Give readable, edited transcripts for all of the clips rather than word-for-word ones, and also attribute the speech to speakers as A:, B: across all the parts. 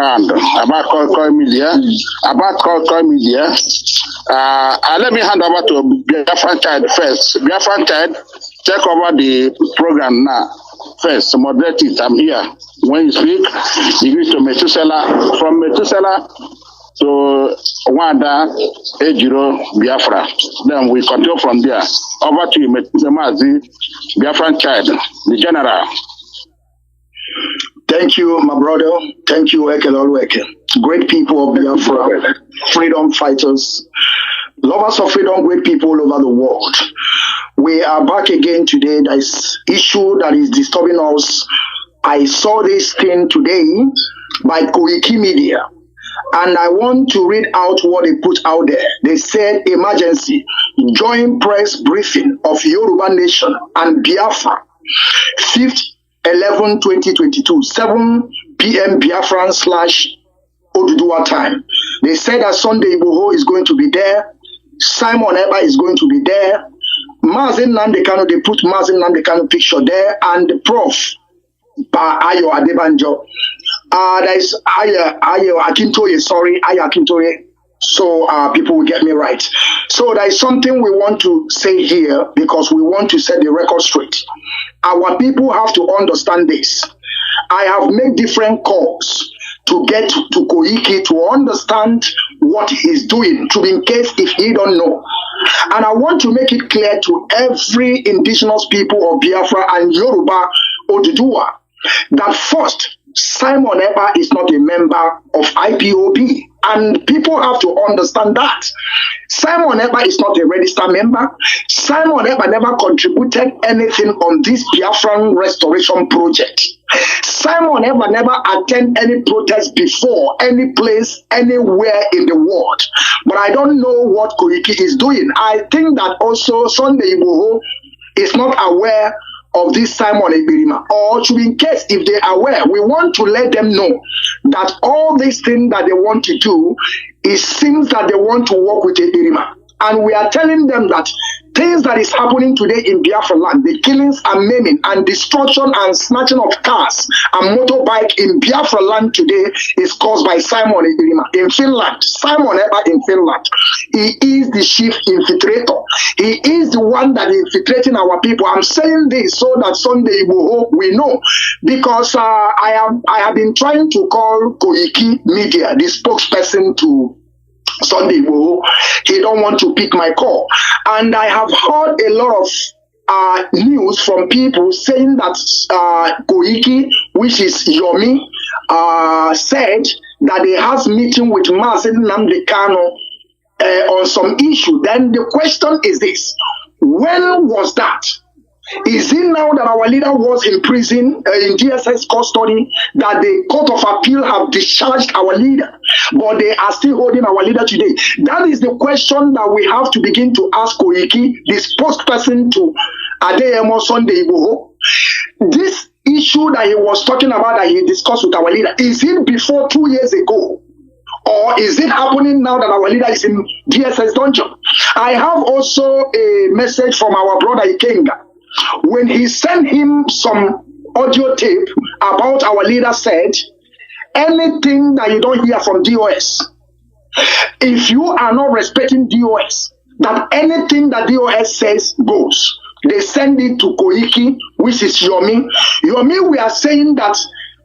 A: And about Koiki media, let me hand over to Biafran Child first. Biafran Child, take over the program now. First, moderate it. I'm here. When you speak, you give to Methuselah. From Methuselah to Wanda, Ejiro, Biafra. Then we continue from there. Over to you, Mazi, Biafran Child, the general.
B: Thank you, my brother. Thank you, Ekelolweke. Great people of Biafra, freedom fighters, lovers of freedom, great people all over the world. We are back again today. There's issue that is disturbing us. I saw this thing today by Koiki media, and I want to read out what they put out there. They said, emergency, joint press briefing of Yoruba Nation and Biafra, 5th 11/2022, 7 p.m. Biafran / Oduduwa time. They said that Sunday Igboho is going to be there. Simon Eba is going to be there. Mazi Nnamdi Kanu, they put Mazi Nnamdi Kanu picture there, and Prof. Ayo Adebanjo. There is Ayo Akintoye, so people will get me right. So there is something we want to say here because we want to set the record straight. Our people have to understand this. I have made different calls to get to Koiki to understand what he's doing, to in case if he don't know. And I want to make it clear to every indigenous people of Biafra and Yoruba Oduduwa that first, Simon Eba is not a member of Ipob. And people have to understand that. Simon Eba is not a registered member. Simon Eba never contributed anything on this Biafran restoration project. Simon Eba never attended any protest before, any place, anywhere in the world. But I don't know what Koiki is doing. I think that also Sunday Igboho is not aware of this Simon Ebirima, or to in case if they are aware, we want to let them know that all these things that they want to do, it seems that they want to work with Ebirima. And we are telling them that things that is happening today in Biafra land, the killings and maiming and destruction and snatching of cars and motorbike in Biafra land today is caused by Simon Ebirima in Finland. Simon Eba in Finland. He is the chief infiltrator. He is the one that is infiltrating our people. I'm saying this so that Sunday Igboho we know, because I have been trying to call Koiki media, the spokesperson to Sunday Igboho. He don't want to pick my call, and I have heard a lot of news from people saying that Koiki, which is Yomi, said that he has meeting with Mazi Nnamdi Kanu on some issue. Then the question is this: when was that? Is it now that our leader was in prison, in DSS custody, that the Court of Appeal have discharged our leader, but they are still holding our leader today? That is the question that we have to begin to ask Koiki, the spokesperson to Adeyemo Sunday Igboho. This issue that he was talking about, that he discussed with our leader, is it before 2 years ago? Or is it happening now that our leader is in DSS dungeon? I have also a message from our brother Ikenga. When he sent him some audio tape about our leader said, anything that you don't hear from DOS, if you are not respecting DOS, that anything that DOS says goes. They send it to Koiki, which is Yomi. Yomi, we are saying that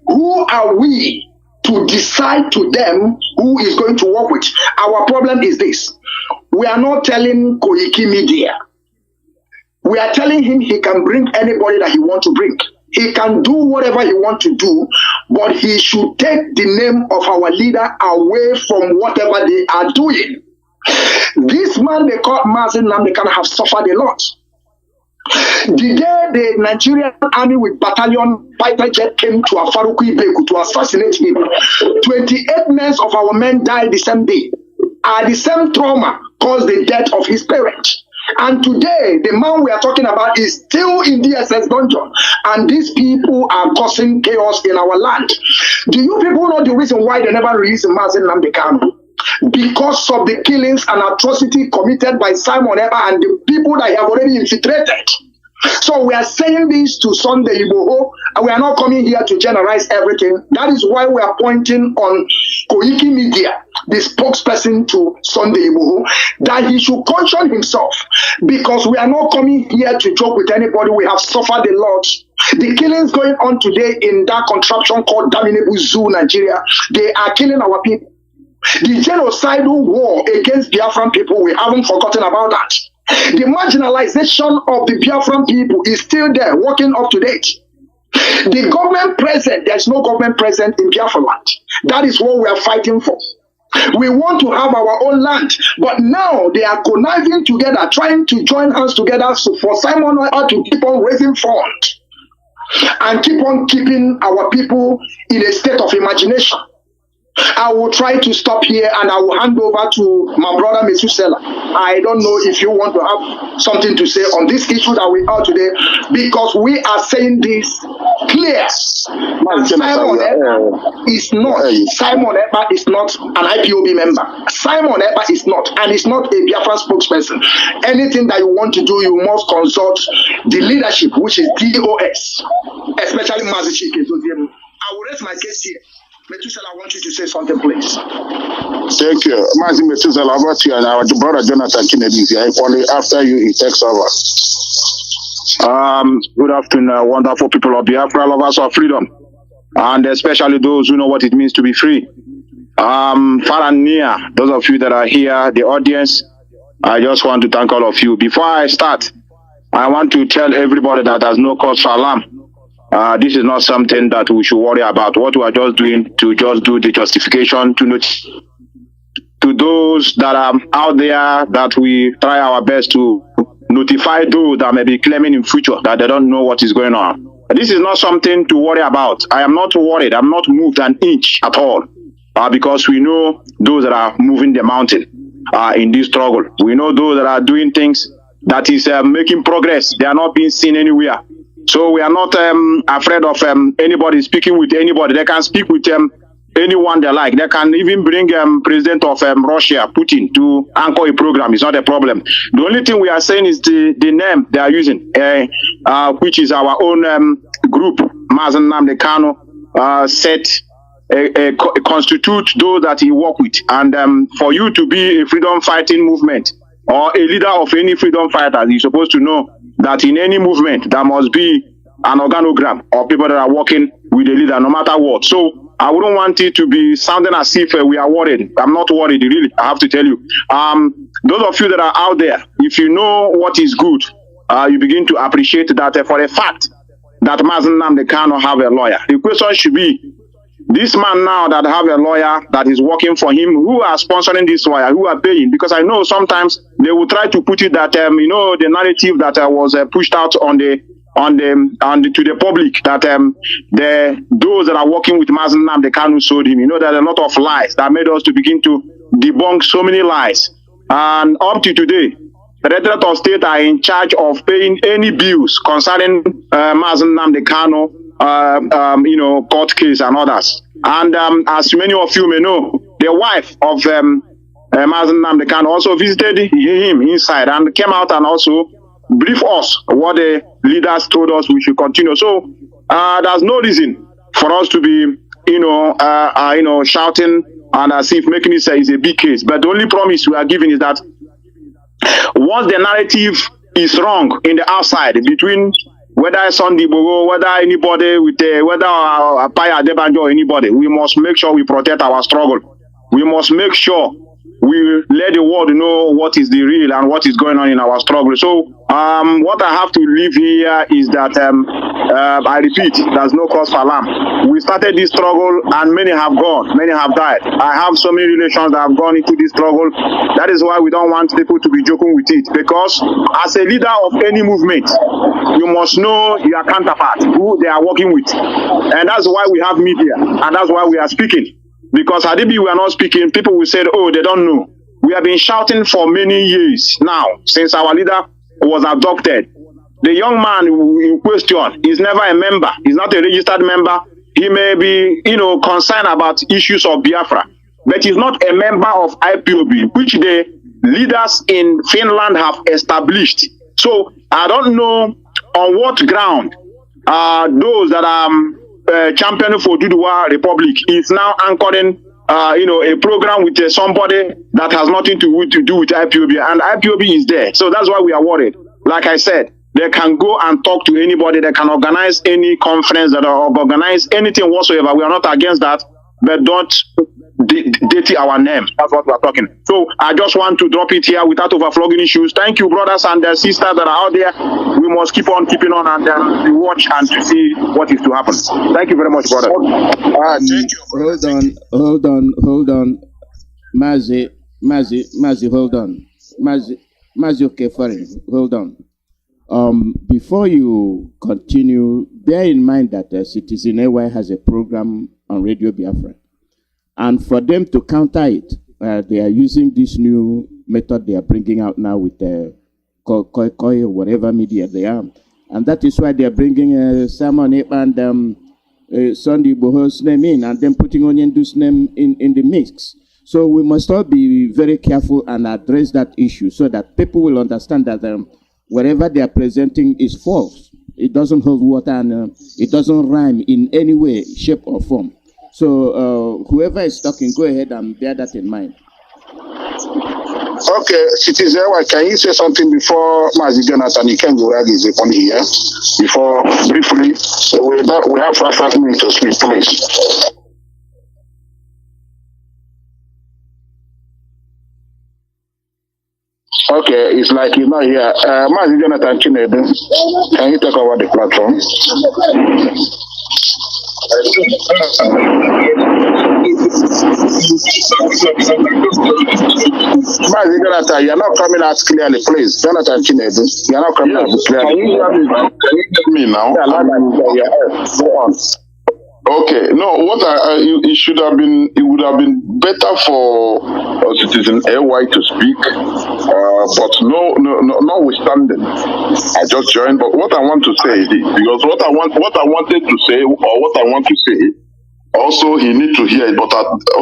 B: who are we to decide to them who is going to work with? Our problem is this. We are not telling Koiki media. We are telling him he can bring anybody that he wants to bring. He can do whatever he wants to do, but he should take the name of our leader away from whatever they are doing. This man they call Mazi Nnamdi Kanu have suffered a lot. The day the Nigerian army with battalion fighter jet came to Afaruku Ibeku to assassinate him, 28 men of our men died the same day. And the same trauma caused the death of his parents. And today, the man we are talking about is still in DSS dungeon. And these people are causing chaos in our land. Do you people know the reason why they never released Mazi Nnamdi Kanu? Because of the killings and atrocity committed by Simon Eba and the people that have already infiltrated. So we are saying this to Sunday Igboho, and we are not coming here to generalize everything. That is why we are pointing on Koiki Media, the spokesperson to Sunday Igboho, that he should caution himself, because we are not coming here to joke with anybody. We have suffered a lot. The killings going on today in that contraption called Daminibu Zoo, Nigeria, they are killing our people. The genocidal war against Biafran people, we haven't forgotten about that. The marginalization of the Biafran people is still there, working up to date. The government present, there's no government present in Biafra land. That is what we are fighting for. We want to have our own land, but now they are conniving together, trying to join hands together for Simon to keep on raising funds and keep on keeping our people in a state of imagination. I will try to stop here and I will hand over to my brother Metusela. I don't know if you want to have something to say on this issue that we are today, because we are saying this clear. Simon Ekpa is not an IPOB member. Simon Ekpa is not, and is not a Biafran spokesperson. Anything that you want to do, you must consult the leadership, which is DOS, especially Mazi. I will raise my case here. Metusela, I want you to say something, please.
A: Thank you. Mazi Metusela, about you and our brother Jonathan Kennedy is here. Only after you, he takes over.
C: Good afternoon, wonderful people of Biafra, lovers of freedom, and especially those who know what it means to be free. Far and near, those of you that are here, the audience, I just want to thank all of you. Before I start, I want to tell everybody that there's no cause for alarm. This is not something that we should worry about. What we are just doing to just do the justification to those that are out there, that we try our best to notify those that may be claiming in future that they don't know what is going on. This is not something to worry about. I am not worried. I'm not moved an inch at all, because we know those that are moving the mountain in this struggle. We know those that are doing things that is making progress. They are not being seen anywhere. So we are not afraid of anybody speaking with anybody. They can speak with anyone they like. They can even bring President of Russia, Putin, to anchor a program. It's not a problem. The only thing we are saying is the name they are using, which is our own group, Mazi Nnamdi Kanu, constitute those that he work with. And for you to be a freedom fighting movement or a leader of any freedom fighter, you're supposed to know that in any movement, there must be an organogram of people that are working with the leader, no matter what. So I wouldn't want it to be sounding as if we are worried. I'm not worried, really, I have to tell you. Those of you that are out there, if you know what is good, you begin to appreciate that for a fact that Mazi Nnamdi Kanu have a lawyer. The question should be, this man now that have a lawyer that is working for him, who are sponsoring this lawyer, who are paying? Because I know sometimes they will try to put it that the narrative that was pushed out to the public, that those that are working with Mazi Nnamdi Kanu sold him. There are a lot of lies that made us to begin to debunk so many lies. And up to today, the Directorate of State are in charge of paying any bills concerning Mazi Nnamdi Kanu, court case and others. And as many of you may know, the wife of Mazi Nnamdi Kanu also visited him inside and came out and also briefed us what the leaders told us we should continue. So there's no reason for us to be, shouting and as if making it say is a big case. But the only promise we are giving is that once the narrative is wrong in the outside, between whether Sunday Igboho, whether anybody with whether Apaya Adebanjo or anybody, we must make sure we protect our struggle. We must make sure we let the world know what is the real and what is going on in our struggle. So what I have to leave here is that I repeat, there's no cause for alarm. We started this struggle and many have gone, many have died. I have so many relations that have gone into this struggle. That is why we don't want people to be joking with it, because as a leader of any movement, you must know your counterpart, who they are working with. And that's why we have media, and that's why we are speaking. Because had we are not speaking, people will say, oh, they don't know. We have been shouting for many years now, since our leader was abducted. The young man in question is never a member. He's not a registered member. He may be, concerned about issues of Biafra, but he's not a member of IPOB, which the leaders in Finland have established. So I don't know on what ground those that are championing for Duduwa Republic is now anchoring a program with somebody that has nothing to do with IPOB, and IPOB is there. So that's why we are worried. Like I said, they can go and talk to anybody. They can organize any conference that or organize anything whatsoever. We are not against that, but don't dirty our name. That's what we are talking. So I just want to drop it here without overflowing issues. Thank you, brothers and sisters that are out there. We must keep on keeping on and we watch and to see what is to happen. Thank you very much, brother.
A: Thank you.
D: Hold on. Mazi, hold on. Mazi, okay, fine. Hold on. Before you continue, bear in mind that Citizen AY has a program on Radio Biafra. And for them to counter it, they are using this new method they are bringing out now with Koiki or whatever media they are. And that is why they are bringing Simon and Sunday Boho's name in and then putting Onyendu's name in the mix. So we must all be very careful and address that issue so that people will understand that whatever they are presenting is false. It doesn't hold water and it doesn't rhyme in any way, shape, or form. So whoever is talking, go ahead and bear that in mind.
A: Okay, Citizen, can you say something before Mazi Jonathan? You can go ahead on here. Before, briefly, so we have 5 minutes to speak, please. Okay, it's like you're not here. Mazi Jonathan Chinedu, can you talk about the platform? Mazi Jonathan, you're not coming out clearly, please. Jonathan Chinedu, you're not coming out clearly.
E: Can you hear me now? Can you hear me now?
A: Yeah, go on.
E: Okay, no, it should have been, it would have been better for Citizen AY to speak, but notwithstanding, I just joined. But what I want to say is this, because what I wanted to say, or what I want to say, also he needs to hear it. But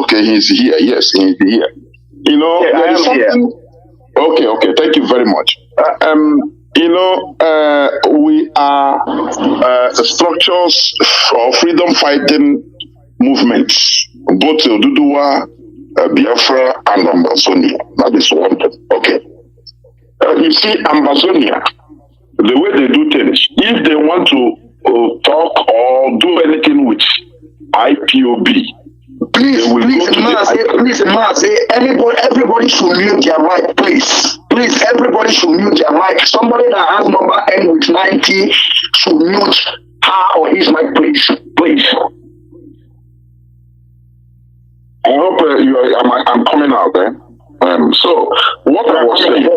E: okay, he's here. Yes, he's here. You know,
C: yeah,
E: there is something. Here. Okay, thank you very much. We are structures for freedom fighting movements, both Duduwa, Biafra, and Amazonia. That is one thing. Okay. You see, Amazonia, the way they do things, if they want to talk or do anything with IPOB,
B: Please, Mazi, everybody should mute their mic, please. Please, everybody should mute their mic. Somebody that has number end with 90 should mute her or his mic, please. Please.
E: I hope I'm coming out there. So, what I was saying,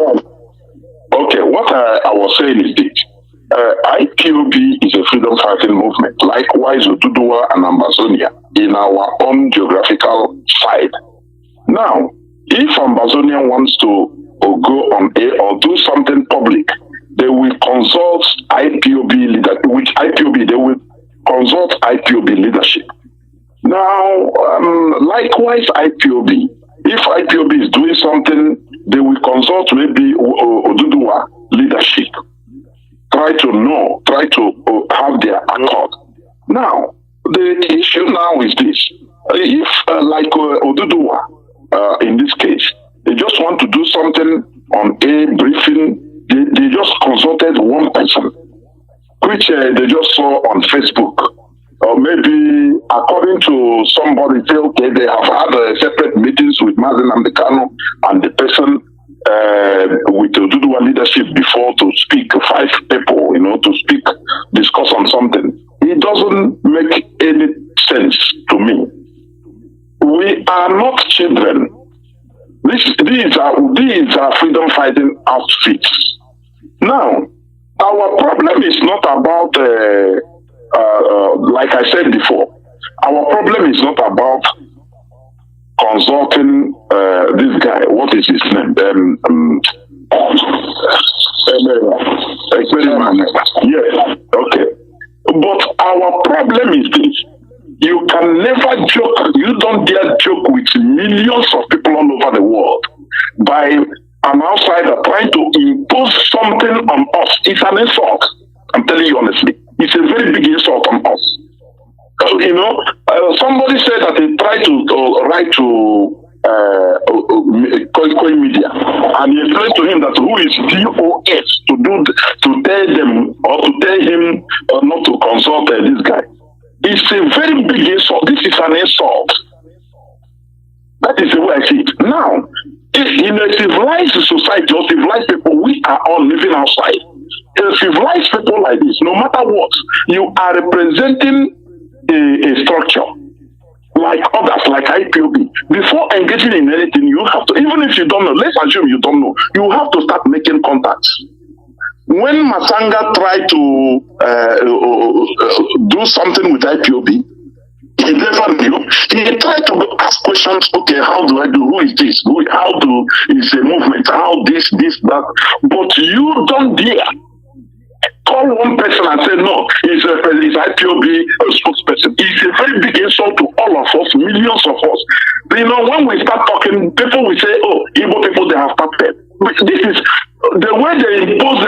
E: what I was saying is this. IPOB is a freedom fighting movement, likewise Duduwa and Amazonia in our own geographical side. Now, if Amazonia wants to go on air or do something public, they will consult IPOB leader. With IPOB, they will consult IPOB leadership. Now, likewise IPOB, if IPOB is doing something, they will consult maybe Duduwa leadership. Try to have their accord. Now, the issue now is this. If, like Oduduwa, in this case, they just want to do something on a briefing, they just consulted one person, which they just saw on Facebook. Or maybe, according to somebody, say, okay, they have had separate meetings with Mazi and Kanu and the person with the Duduwa leadership before to speak, 5 people, to speak, discuss on something. It doesn't make any sense to me. We are not children. These are freedom fighting outfits. Now, our problem is not about, like I said before, our problem is not about consulting this guy. What is his name? Yes, okay. But our problem is this. You can never joke, you don't dare joke with millions of people all over the world by an outsider trying to impose something on us. It's an insult. I'm telling you honestly. It's a very big insult on us. Somebody said that they tried to write to Koiki media, and he explained to him that who is DOS to tell them or to tell him not to consult this guy. It's a very big insult. This is an insult. That is the way I see it. Now, in a civilized society or civilized people, we are all living outside. In civilized people like this, no matter what, you are representing a structure like others, like IPOB. Before engaging in anything, you have to, even if you don't know, let's assume you don't know, you have to start making contacts. When Masanga tried to do something with IPOB, he never knew. He tried to ask questions, okay, how do I do? Who is this? Is a movement? How this, that? But you don't dare call one person and say, no, he's IPOB spokesperson. It's a very big insult to all of us, millions of us. When we start talking, people will say, oh, Igbo people, they have started. This is the way they impose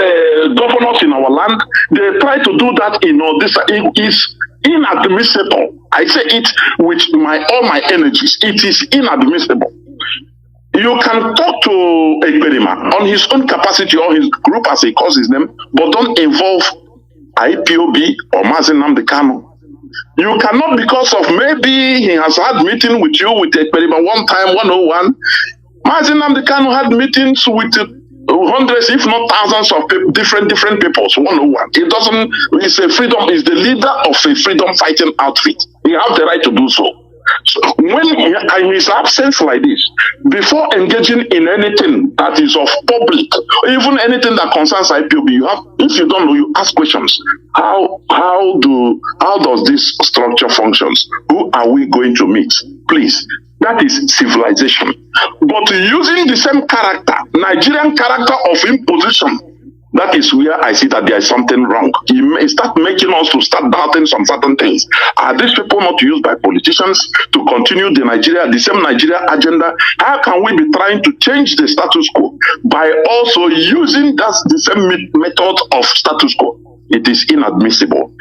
E: governors in our land. They try to do that, this is inadmissible. I say it with all my energies. It is inadmissible. You can talk to Ekperima on his own capacity or his group as he calls his name, but don't involve IPOB or Mazi Nnamdi Kanu. You cannot, because of maybe he has had meeting with you with Ekperima one time, 101. Mazi Nnamdi Kanu had meetings with hundreds, if not thousands of people, different peoples, 101. It doesn't, it's a freedom, is the leader of a freedom fighting outfit. He has the right to do so. So when in his absence like this, before engaging in anything that is of public, even anything that concerns IPOB, you have, if you don't know, you ask questions. How does this structure functions? Who are we going to meet? Please. That is civilization. But using the same character, Nigerian character of imposition, that is where I see that there is something wrong. He may start making us to start doubting some certain things. Are these people not used by politicians to continue the same Nigeria agenda? How can we be trying to change the status quo by also using the same method of status quo? It is inadmissible.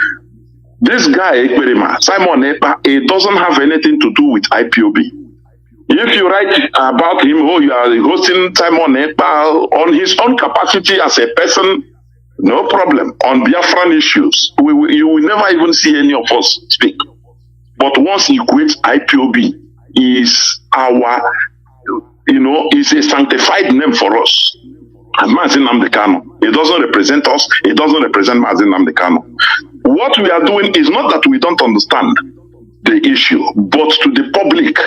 E: This guy, Simon Ekpa, it doesn't have anything to do with IPOB. If you write about him, you are hosting Simon Ekpa on his own capacity as a person, no problem. On Biafran issues, you will never even see any of us speak. But once you quit, IPOB is our, is a sanctified name for us. And Mazi Nnamdi Kanu, it doesn't represent us, it doesn't represent Mazi Nnamdi Kanu. What we are doing is not that we don't understand the issue, but to the public.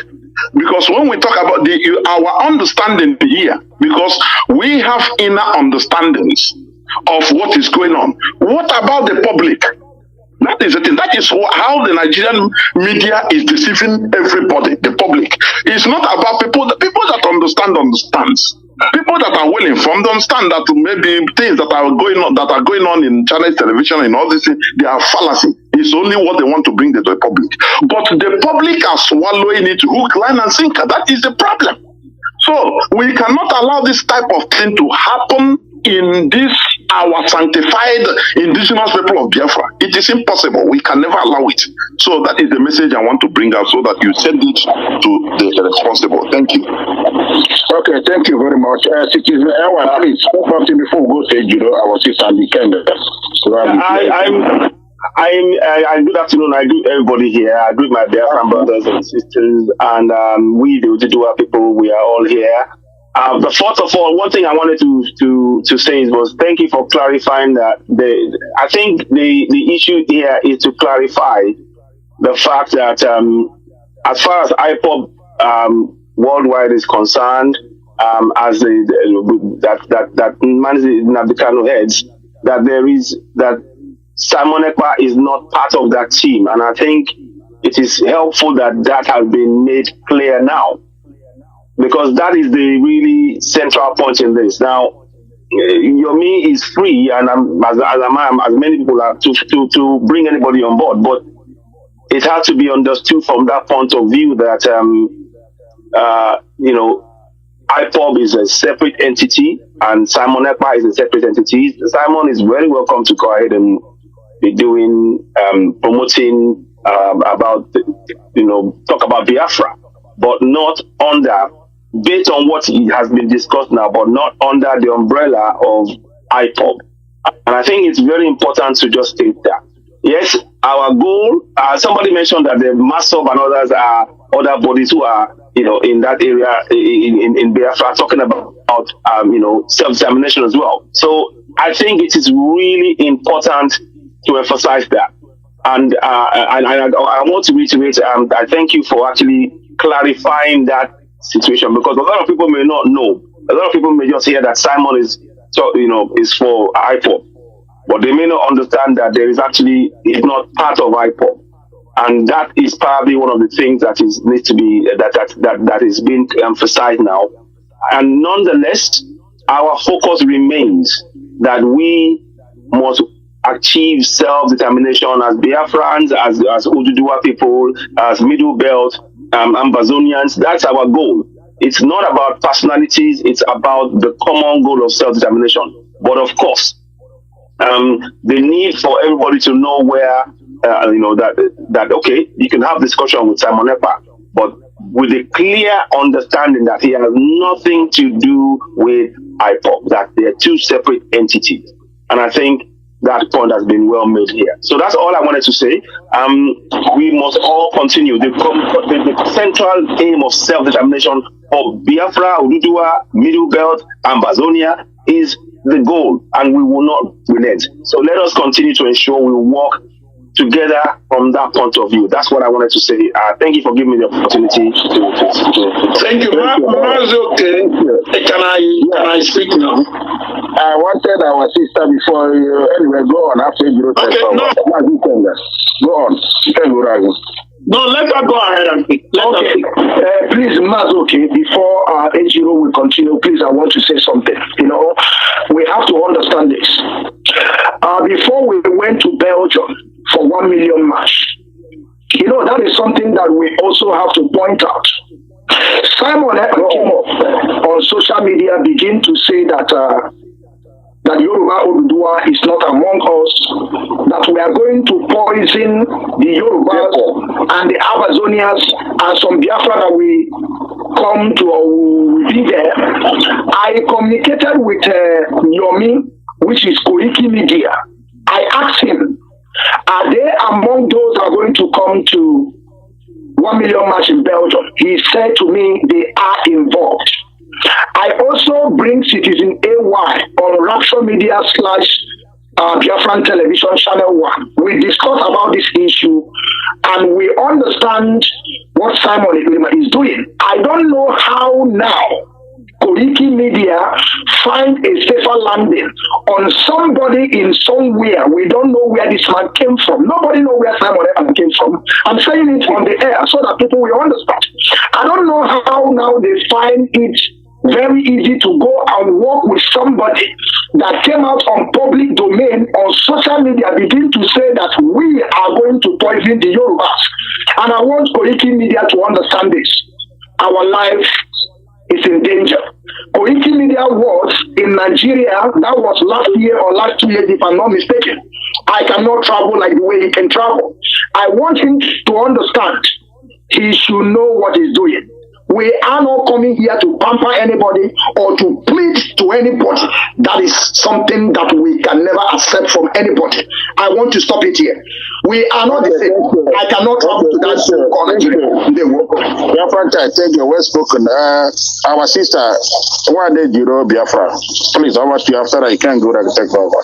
E: Because when we talk about our understanding here, because we have inner understandings of what is going on. What about the public? That is the thing. That is how the Nigerian media is deceiving everybody, the public. It's not about people. The people that understands. People that are well informed understand that maybe things that are going on in Chinese television and all this, they are fallacy. It's only what they want to bring to the public. But the public are swallowing it hook, line, and sinker. That is the problem. So we cannot allow this type of thing to happen in this our sanctified indigenous people of Biafra. It is impossible. We can never allow it. So that is the message I want to bring out, so that you send it to the responsible. Thank you.
A: Okay, thank you very much. Citizen Erwan, please, something before we go to our sister Nikenda.
F: Good afternoon. I greet everybody here. I greet my Biafran brothers and sisters, and we, the Ujidua people, we are all here. But first of all, one thing I wanted to say was thank you for clarifying that. I think the issue here is to clarify the fact that as far as Ipob worldwide is concerned, as that Mazi Nnamdi Kanu heads, that Simon Ekpa is not part of that team, and I think it is helpful that has been made clear now, because that is the really central point in this. Now, Yomi is free, and as many people are to bring anybody on board, but it has to be understood from that point of view that Ipob is a separate entity, and Simon Ekpa is a separate entity. Simon is very welcome to go ahead and be doing, promoting about, talk about Biafra, but not under, based on what has been discussed now, but not under the umbrella of Ipob. And I think it's very important to just state that. Yes, our goal, somebody mentioned that the MASOB and others are other bodies who are, in that area in Biafra, talking about, self-determination as well. So I think it is really important to emphasize that. And I want to reiterate, I thank you for actually clarifying that situation, because a lot of people may not know. A lot of people may just hear that Simon is for Ipob, but they may not understand that there is actually, it's not part of Ipob. And that is probably one of the things that needs to be, that is being emphasized now. And nonetheless, our focus remains that we must achieve self-determination as Biafrans, as Ududua people, as Middle Belt, Ambazonians. That's our goal. It's not about personalities, it's about the common goal of self-determination. But of course, the need for everybody to know where, that okay, you can have discussion with Simon Ekpa, but with a clear understanding that he has nothing to do with Ipob, that they are two separate entities. And I think that point has been well made here. So that's all I wanted to say. We must all continue. The central aim of self-determination for Biafra, Ududua, Middle Belt, Ambazonia is the goal, and we will not relent. So let us continue to ensure we work together from that point of view. That's what I wanted to say. Thank you for giving me the opportunity to
A: Thank you. Mazi, okay. Can I speak now? I wanted our sister before you. Anyway, go on after you. Okay, no. Go on. No, let her go ahead and speak.
B: Please, Mazi, before Ejiro will continue, please, I want to say something. We have to understand this. Before we went to Belgium for 1 million march, that is something that we also have to point out. Simon came up on social media, begin to say that that Yoruba Ududua is not among us, that we are going to poison the Yorubas and the Amazonians and some Biafra that we come to be there. I communicated with Yomi, which is Koiki Media. I asked him, are they among those that are going to come to 1 million march in Belgium? He said to me, they are involved. I also bring Citizen AY on Rapture Media / Biafran Television Channel 1. We discuss about this issue and we understand what Simon is doing. I don't know how now Koiki Media find a safer landing on somebody in somewhere. We don't know where this man came from. Nobody knows where Simon came from. I'm saying it on the air so that people will understand. I don't know how now they find it very easy to go and work with somebody that came out on public domain on social media, begin to say that we are going to poison the Yorubas. And I want Koiki Media to understand this. Our life is in danger. Koiki Media was in Nigeria, that was last year or last 2 years, if I'm not mistaken. I cannot travel like the way he can travel. I want him to understand he should know what he's doing. We are not coming here to pamper anybody or to plead to anybody. That is something that we can never accept from anybody. I want to stop it here. We are not the same. I cannot travel to that country.
A: Biafran, thank you. Well spoken. Our sister, one day, Biafra. Please, over to you after I can go and take over.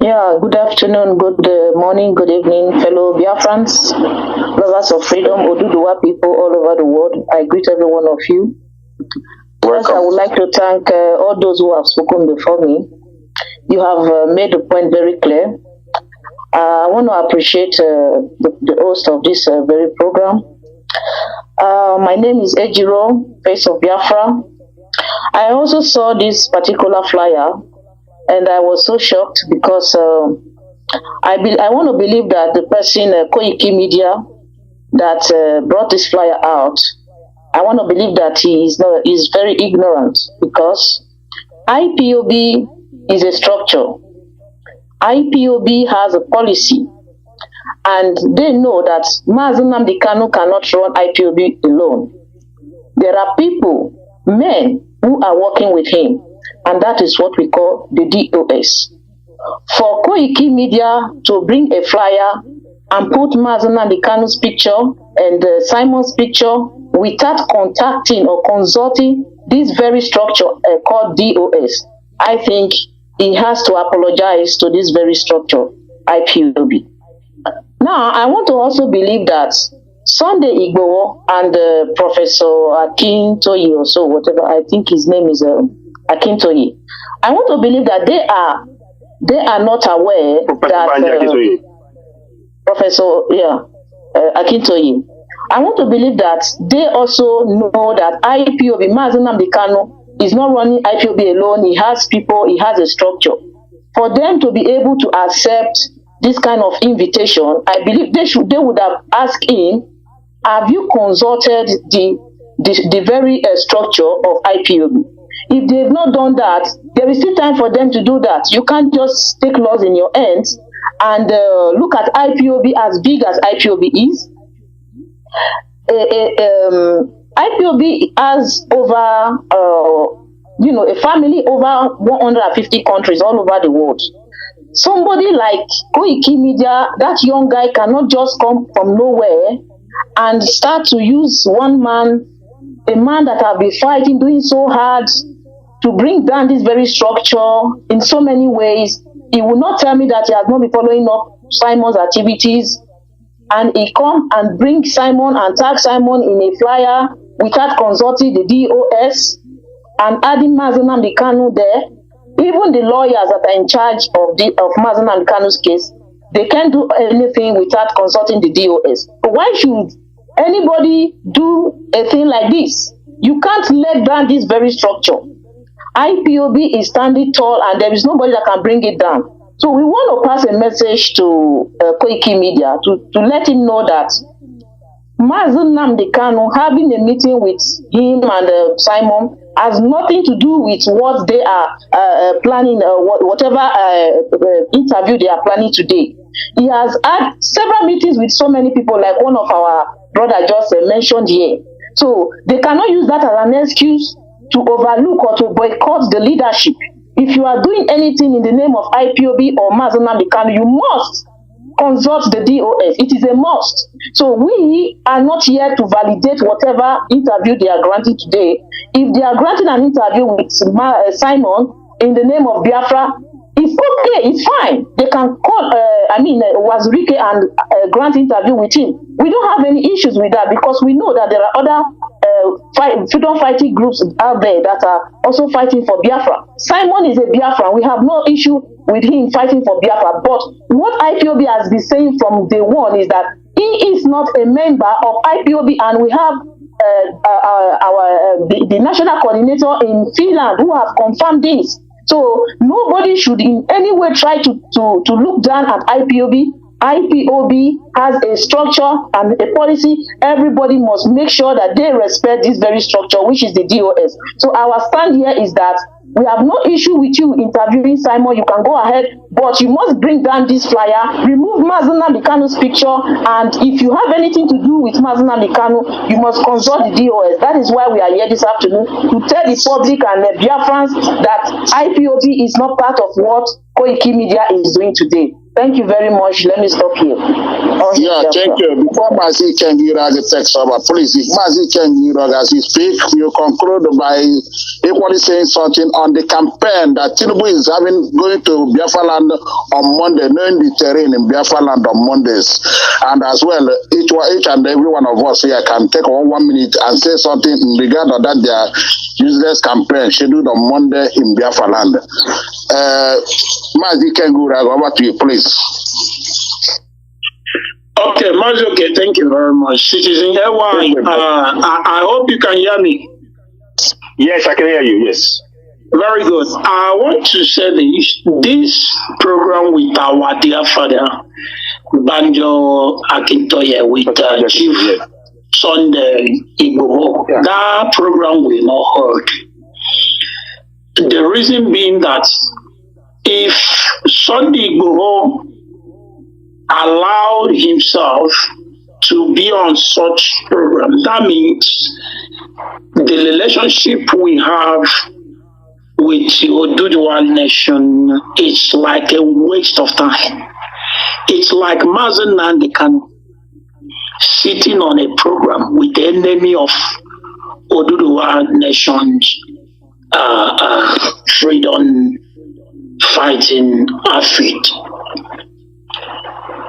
G: Yeah, good afternoon, good morning, good evening, fellow Biafrans, lovers of freedom, Ududua people all over the world. I greet every one of you. First, I would like to thank all those who have spoken before me. You have made the point very clear. I want to appreciate the host of this very program. My name is Ejiro, Face of Biafra. I also saw this particular flyer, and I was so shocked because I want to believe that the person, Koiki Media, that brought this flyer out, I want to believe that he is very ignorant, because IPOB is a structure. IPOB has a policy, and they know that Mazi Nnamdi Kanu cannot run IPOB alone. There are people, men, who are working with him, and that is what we call the DOS. For Koiki Media to bring a flyer and put Mazi Nnamdi Kanu's picture and Simon's picture without contacting or consulting this very structure called DOS, I think he has to apologize to this very structure, IPOB. Now, I want to also believe that Sunday Igboho and Professor Akintoye, or so, whatever, I think his name is Akintoye. I want to believe that they are not aware that Professor Akintoye. I want to believe that they also know that IPOB, Mazi Nnamdi Kanu, is not running IPOB alone. He has people, he has a structure. For them to be able to accept this kind of invitation, I believe they would have asked him, have you consulted the very structure of IPOB? If they've not done that, there is still time for them to do that. You can't just take laws in your hands and look at IPOB as big as IPOB is. IPOB has over, a family over 150 countries all over the world. Somebody like Koiki Media, that young guy cannot just come from nowhere and start to use one man, a man that have been fighting, doing so hard to bring down this very structure in so many ways. He will not tell me that he has not been following up Simon's activities, and he come and bring Simon and tag Simon in a flyer without consulting the DOS and adding Mazi Nnamdi Kanu there. Even the lawyers that are in charge of Mazi Nnamdi Kanu's case, they can't do anything without consulting the DOS. So why should anybody do a thing like this? You can't let down this very structure. IPOB is standing tall, and there is nobody that can bring it down. So we want to pass a message to Koiki Media to let him know that Mazi Nnamdi Kanu having a meeting with him and Simon has nothing to do with what they are planning, whatever interview they are planning today. He has had several meetings with so many people, like one of our brother just mentioned here. So they cannot use that as an excuse to overlook or to boycott the leadership. If you are doing anything in the name of IPOB or Mazi Nnamdi Kanu, you must consult the DOS. It is a must. So we are not here to validate whatever interview they are granting today. If they are granting an interview with Simon in the name of Biafra, it's okay, it's fine. They can call, Wazirike and grant interview with him. We don't have any issues with that, because we know that there are other freedom fighting groups out there that are also fighting for Biafra. Simon is a Biafran. We have no issue with him fighting for Biafra. But what IPOB has been saying from day one is that he is not a member of IPOB, and we have the national coordinator in Finland who have confirmed this. So nobody should in any way try to look down at IPOB. IPOB has a structure and a policy. Everybody must make sure that they respect this very structure, which is the DOS. So our stand here is that we have no issue with you interviewing Simon. You can go ahead, but you must bring down this flyer, remove Mazi Nnamdi Kanu's picture, and if you have anything to do with Mazi Nnamdi Kanu, you must consult the DOS. That is why we are here this afternoon, to tell the public and the Biafrans that IPOB is not part of what Koiki Media is doing today. Thank you very much. Let me stop here.
A: Thank you. Before Mazi Kengirag takes over, please, if Mazi Kengirag, as you speak, you conclude by equally saying something on the campaign that Tinubu is going to Biafra land on Monday, knowing the terrain in Biafra land on Mondays. And as well, each and every one of us here can take 1 minute and say something in regard to that their useless campaign scheduled on Monday in Biafra land. Mazi Kengirag, over to you, please.
H: Okay, Mazi, okay, thank you very much. Citizen Ewan, I hope you can hear me.
F: Yes, I can hear you, yes.
H: Very good. I want to say this program with our dear father, Banjo Akintoye, with Chief Sunday Igboho. Yeah. That program will not hurt. The reason being that if Sunday Igboho allowed himself to be on such program, that means the relationship we have with the Oduduwa nation is like a waste of time. It's like Mazi Nnamdi Kanu sitting on a program with the enemy of Oduduwa nation's freedom fighting outfit.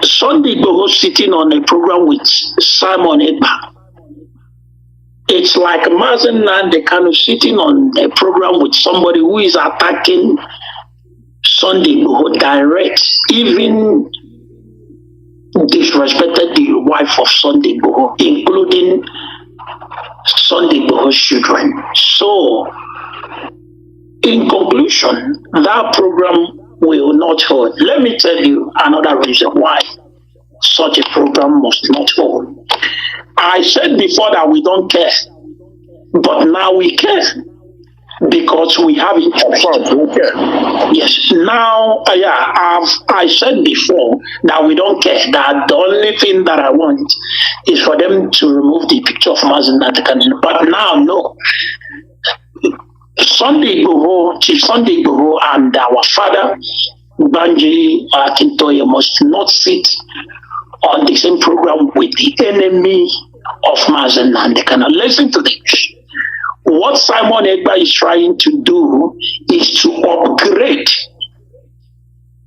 H: Sunday Igboho sitting on a program with Simon Ekpa. It's like Mazi Nnamdi Kanu sitting on a program with somebody who is attacking Sunday Igboho direct, even disrespected the wife of Sunday Igboho, including Sunday Igboho's children. So, in conclusion, that program will not hold. Let me tell you another reason why such a program must not hold. I said before that we don't care, but now we care because we have interest. Yes, now, I said before that we don't care, that the only thing that I want is for them to remove the picture of Mazi Nnamdi Kanu. But now, no. Sunday Igboho, Chief Sunday Igboho, and our father, Banji Akintoye, must not sit on the same program with the enemy of Mazi Nnamdi Kanu. Listen to this. What Simon Ekpa is trying to do is to upgrade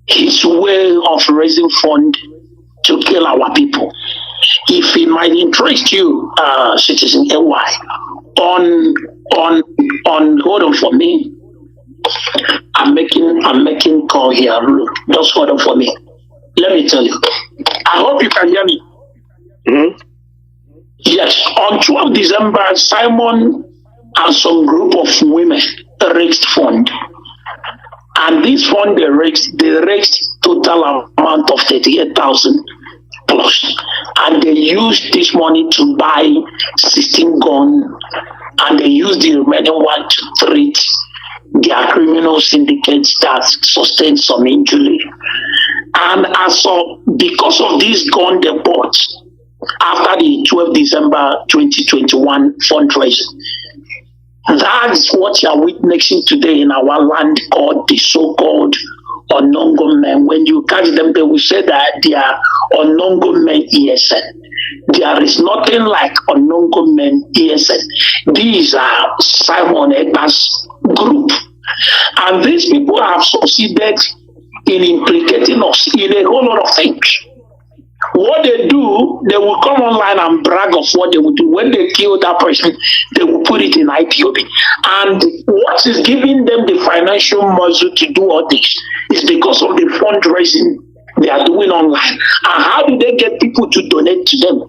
H: his way of raising funds to kill our people. If it might interest you, citizen AY, on hold on for me. I'm making call here. Just hold on for me. Let me tell you. I hope you can hear me. Mm-hmm. Yes, on 12 December, Simon and some group of women raised fund. And this fund they raised total amount of 38,000 plus. And they used this money to buy 16 guns, and they used the remaining one to treat their criminal syndicates that sustained some injury. And because of this gun they bought after the 12 December 2021 fundraising, that's what you are witnessing today in our land called the so-called unknown gunmen. When you catch them, they will say that they are unknown gunmen ESN. There is nothing like unknown gunmen ESN. These are Simon Ekpa's group. And these people have succeeded in implicating us in a whole lot of things. What they do, they will come online and brag of what they will do. When they kill that person, they will put it in Ipob. And what is giving them the financial muscle to do all this is because of the fundraising they are doing online. And how do they get people to donate to them?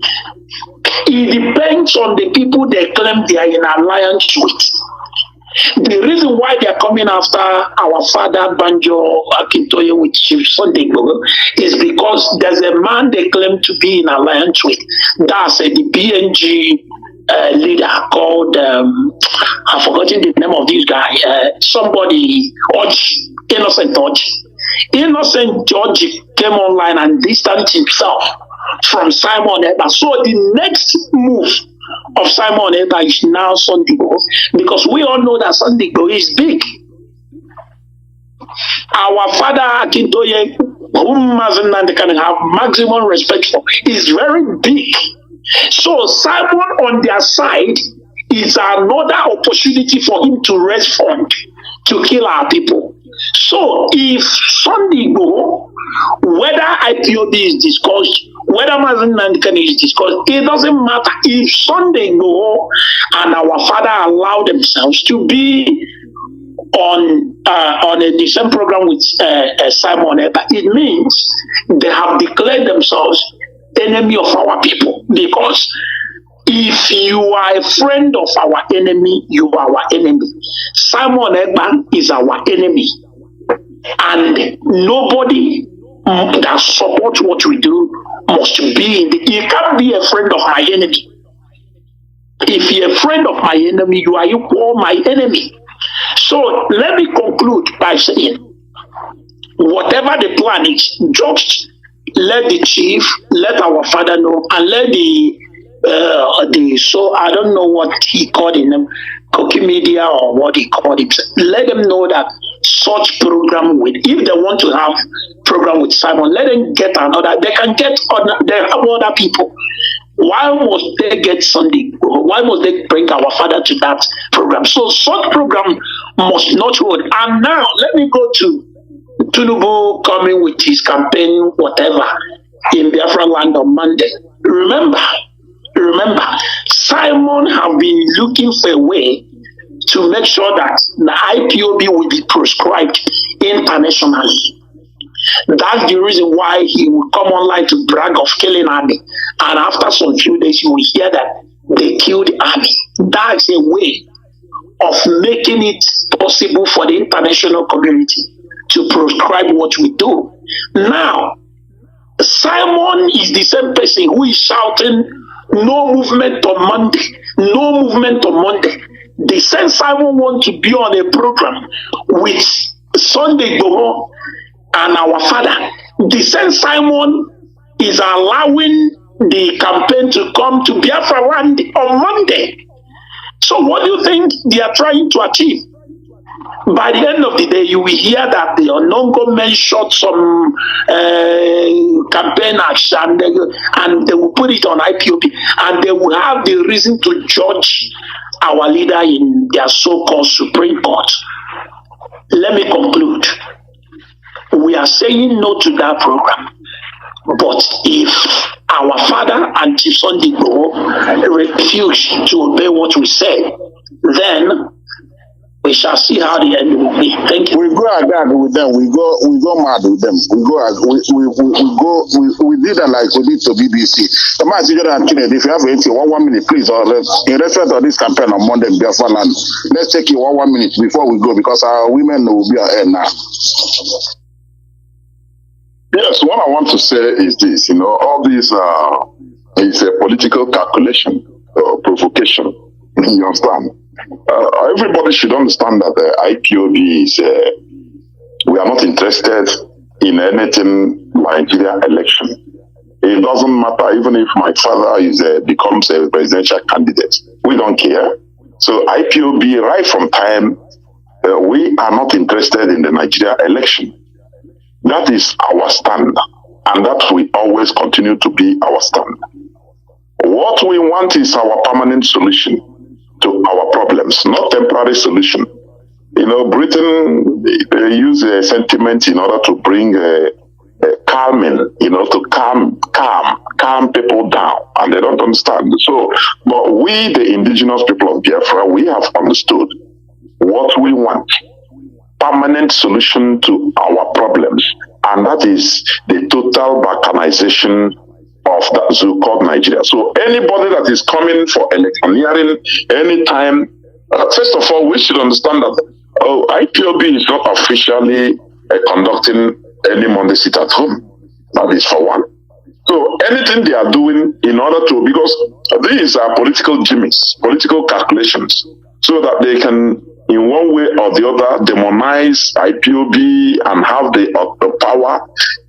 H: It depends on the people they claim they are in alliance with. The reason why they are coming after our father Banjo Akintoye with Chief Sunday Igboho is because there's a man they claim to be in alliance with. That's the PNG leader called, I've forgotten the name of this guy, somebody, Innocent George. Innocent George came online and distanced himself from Simon Ekpa. So the next move of Simon Ekpa is now Sunday Igboho, because we all know that Sunday Igboho is big. Our father Akintoye, whom Mazi Nnamdi can have maximum respect for, is very big. So Simon on their side is another opportunity for him to raise fund to kill our people. So if Sunday Igboho, whether Ipob is discussed, whether Mazi Nnamdi is discussed, it doesn't matter. If Sunday Igboho and our father allow themselves to be on the same program with Simon Ekpa, it means they have declared themselves enemy of our people. Because if you are a friend of our enemy, you are our enemy. Simon Ekpa is our enemy. And nobody that supports what we do must be in the... You can't be a friend of my enemy. If you're a friend of my enemy, you are equal my enemy. So let me conclude by saying, whatever the plan is, just let the chief, let our father know, and let so I don't know what he called him, Koiki Media or what he called himself. Let them know that such program with, if they want to have program with Simon, let them get another. They can get other people. Why must they get Sunday? Why must they bring our father to that program? So such program must not hold. And now let me go to Tinubu coming with his campaign, whatever, in Biafra land on Monday. Remember, Simon have been looking for a way to make sure that the IPOB will be proscribed internationally. That's the reason why he will come online to brag of killing army. And after some few days, you will hear that they killed army. That's a way of making it possible for the international community to prescribe what we do. Now, Simon is the same person who is shouting, no movement on Monday, no movement on Monday. The same Simon wants to be on a program with Sunday Igboho and our father. The same Simon is allowing the campaign to come to Biafra land on Monday. So what do you think they are trying to achieve? By the end of the day, you will hear that the Onongo men shot some campaign action and they will put it on IPOB and they will have the reason to judge our leader in their so-called Supreme Court. Let me conclude. We are saying no to that program. But if our father and Chief Sunday refuse to obey what we say, then we shall see how the end will be. Thank you.
A: We go agag with them. We go mad with them. We did that like we did to BBC. The Mazi, if you have anything, one minute, please. Or in respect of this campaign on Monday, Biafra land, let's take it one minute before we go because our women will be ahead now.
E: Yes, what I want to say is this, all this is a political calculation or provocation. You understand? Everybody should understand that the IPOB is, we are not interested in anything Nigeria election. It doesn't matter even if my father becomes a presidential candidate. We don't care. So IPOB, right from time, we are not interested in the Nigeria election. That is our stand, and that will always continue to be our stand. What we want is our permanent solution to our problems, not temporary solution. Britain, they use a sentiment in order to bring calming, to calm people down, and they don't understand. So, but we, the indigenous people of Biafra, we have understood what we want. Permanent solution to our problems, and that is the total balkanization of the so-called Nigeria. So anybody that is coming for electioneering anytime, first of all, we should understand that IPOB is not officially conducting any Monday sit at home. That is for one. So anything they are doing in order to, because these are political gimmicks, political calculations, so that they can, in one way or the other, demonize IPOB and have the power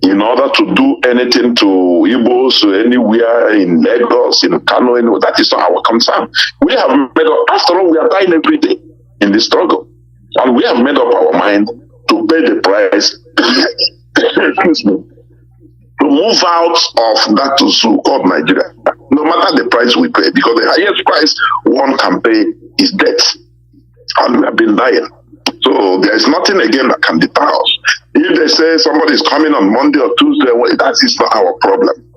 E: in order to do anything to Igbos anywhere in Lagos, in Kanu. That is not our concern. We have made up, after all, we are dying every day in this struggle. And we have made up our mind to pay the price, excuse me, to move out of that so-called Nigeria, no matter the price we pay, because the highest price one can pay is death. And we have been dying. So there is nothing again that can deter us. If they say somebody is coming on Monday or Tuesday, well, that is not our problem.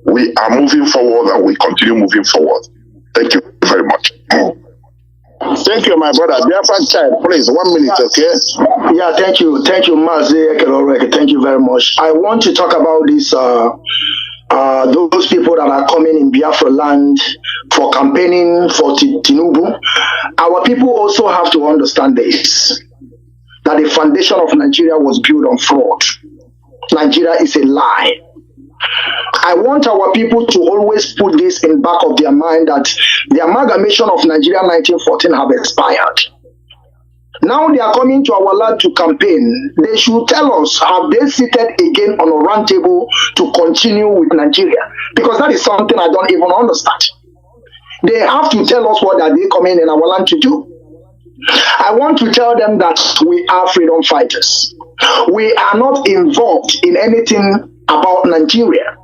E: We are moving forward and we continue moving forward. Thank you very much.
A: Thank you, my brother. Biafran child, please, 1 minute, okay?
B: Yeah, thank you. Thank you, Mazi. Thank you very much. I want to talk about this, those people that are coming in Biafra land for campaigning for Tinubu. Our people also have to understand this, that the foundation of Nigeria was built on fraud. Nigeria is a lie. I want our people to always put this in back of their mind, that the amalgamation of Nigeria 1914 have expired. Now they are coming to our land to campaign. They should tell us, have they seated again on a round table to continue with Nigeria? Because that is something I don't even understand. They have to tell us what are they coming in our land to do. I want to tell them that we are freedom fighters. We are not involved in anything about Nigeria.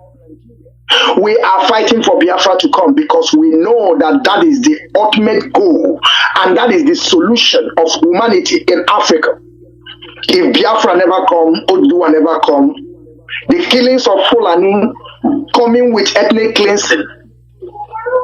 B: We are fighting for Biafra to come because we know that that is the ultimate goal and that is the solution of humanity in Africa. If Biafra never come, Oduduwa never come, the killings of Fulani coming with ethnic cleansing,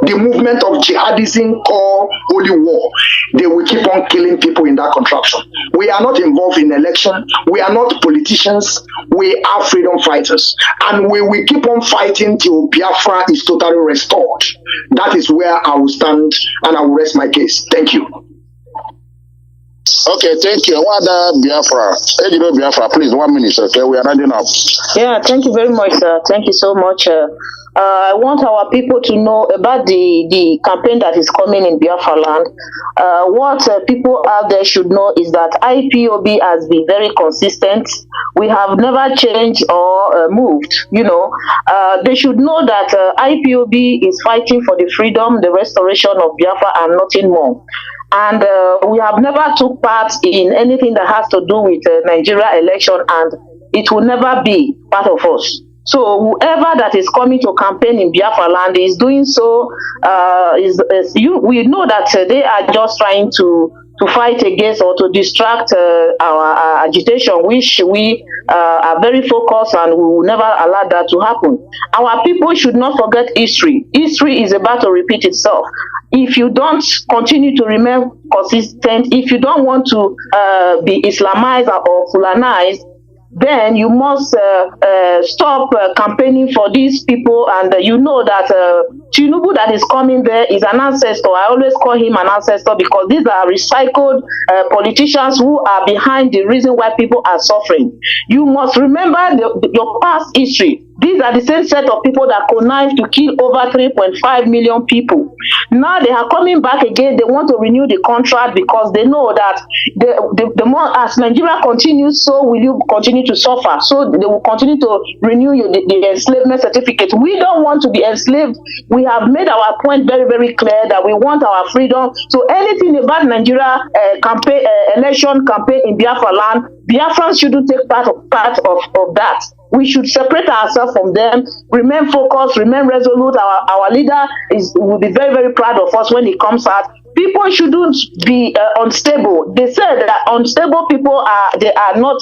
B: the movement of jihadism called holy war, they will keep on killing people in that contraption. We are not involved in election. We are not politicians. We are freedom fighters. And we will keep on fighting till Biafra is totally restored. That is where I will stand and I will rest my case. Thank you.
A: Okay, thank you. Wada Biafra. Ejiro Biafra, please, 1 minute, okay? We are running up.
G: Yeah, thank you very much, sir. Thank you so much. I want our people to know about the campaign that is coming in Biafra land. What people out there should know is that IPOB has been very consistent. We have never changed or moved. You know, they should know that IPOB is fighting for the freedom, the restoration of Biafra, and nothing more. And we have never took part in anything that has to do with Nigeria election, and it will never be part of us. So whoever that is coming to campaign in Biafra land is doing so. We know that they are just trying to fight against or to distract our agitation, which we are very focused, and we will never allow that to happen. Our people should not forget history. History is about to repeat itself. If you don't continue to remain consistent, if you don't want to be Islamized or Fulanized, then you must stop campaigning for these people. And you know that Tinubu that is coming there is an ancestor. I always call him an ancestor because these are recycled politicians who are behind the reason why people are suffering. You must remember your past history. These are the same set of people that connived to kill over 3.5 million people. Now they are coming back again. They want to renew the contract because they know that the more as Nigeria continues, so will you continue to suffer. So they will continue to renew the enslavement certificate. We don't want to be enslaved. We have made our point very, very clear that we want our freedom. So anything about Nigeria election campaign in Biafra land, Biafrans shouldn't take part of that. We should separate ourselves from them, remain focused, remain resolute. Our leader will be very, very proud of us when he comes out. People shouldn't be unstable. They said that unstable people are not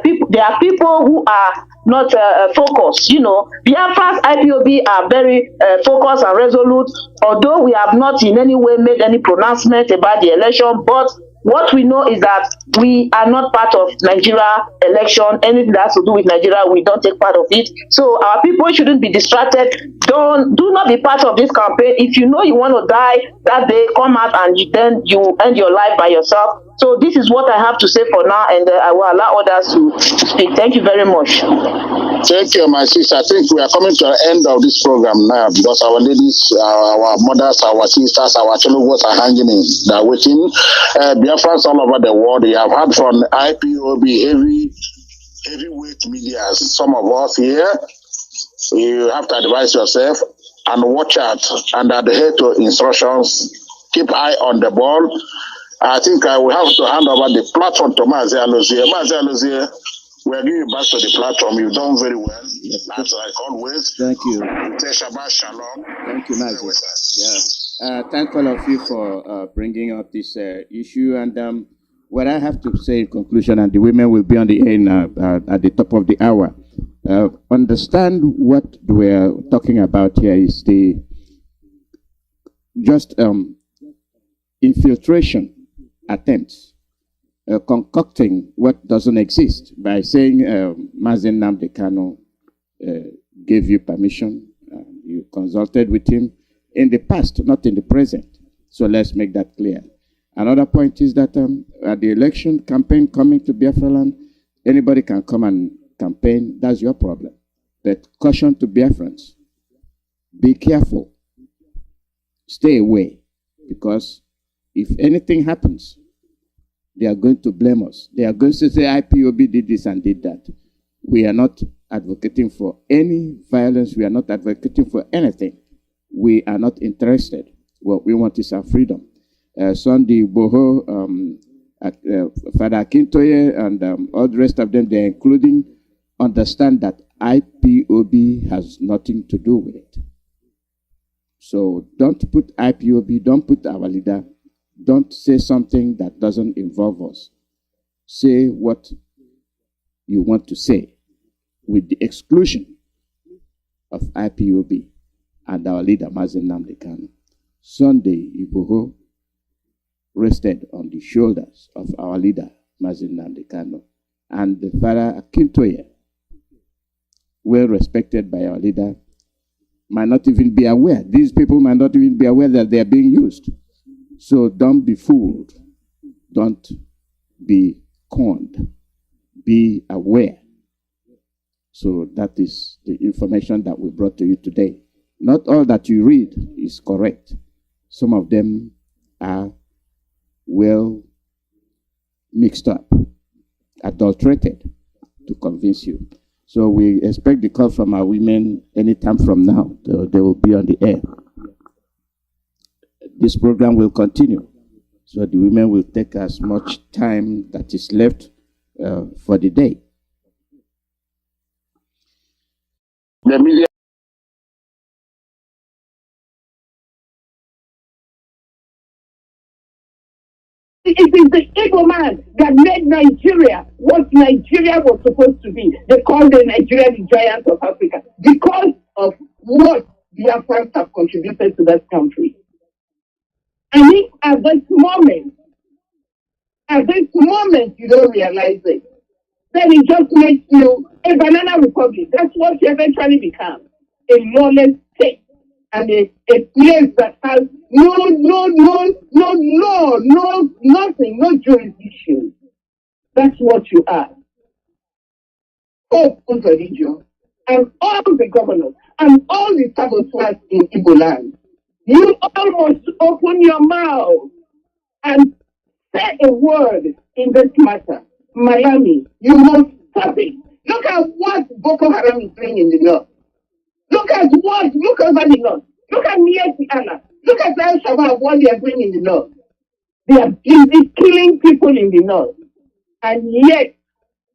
G: people. They are people who are not focused. You know, Biafra's IPOB are very focused and resolute. Although we have not in any way made any pronouncement about the election, but what we know is that we are not part of Nigeria election. Anything that has to do with Nigeria, we don't take part of it. So our people shouldn't be distracted. Do not be part of this campaign. If you know you want to die that day, come out and then you end your life by yourself. So this is what I have to say for now, and I will allow others to speak. Thank you very much.
A: Thank you, my sister. I think we are coming to the end of this program now because our ladies, our mothers, our sisters, our children are hanging in. They're waiting. Biafrans all over the world, they have had from IPOB, heavyweight media. Some of us here, you have to advise yourself and watch out and adhere to instructions. Keep eye on the ball. I think I will have to hand over the platform to Mazi Alozie. Mazi Alozie, we are giving back to the platform. You've done very well. As like always.
D: Thank you.
A: Shabbat shalom.
D: Thank you, Mazi. Yeah. Thank all of you for bringing up this issue. And what I have to say in conclusion, and the women will be on the end at the top of the hour. Understand what we're talking about here is the just infiltration attempts, concocting what doesn't exist by saying Mazi Nnamdi Kanu gave you permission, you consulted with him in the past, not in the present. So let's make that clear. Another point is that at the election campaign coming to Biafra land, anybody can come and campaign. That's your problem. But caution to Biafrans, be careful. Stay away, because if anything happens, They are going to blame us. They are going to say IPOB did this and did that. We are not advocating for any violence. We are not advocating for anything. We are not interested. What we want is our freedom. Sunday Boho, Father Akintoye, and all the rest of them, they're including, understand that IPOB has nothing to do with it. So don't put IPOB, don't put our leader, don't say something that doesn't involve us. Say what you want to say with the exclusion of IPOB and our leader, Mazi Nnamdi Kanu. Sunday Igboho rested on the shoulders of our leader, Mazi Nnamdi Kanu, and the Father Akintoye, well respected by our leader, might not even be aware. These people might not even be aware that they are being used. So don't be fooled. Don't be conned. Be aware. So that is the information that we brought to you today. Not all that you read is correct. Some of them are well mixed up, adulterated to convince you. So we expect the call from our women anytime from now. They will be on the air. This program will continue. So the women will take as much time that is left for the day.
A: The media.
I: It is the Igbo man that made Nigeria what Nigeria was supposed to be. They call the Nigeria the giant of Africa because of what Biafrans have contributed to that country. And if at this moment you don't realize it, then it just makes you a banana republic. That's what you eventually become. A lawless state. And a place that has nothing, no jurisdiction. That's what you are. Hope Uzodijo and all the governors and all the saboteurs in Igbo land. You almost open your mouth and say a word in this matter. Miami, you must stop it. Look at what Boko Haram is doing in the north. Look over the north. Look at Nietiana. Look at Al Shabaab, what they are doing in the north. They are busy killing people in the north. And yet,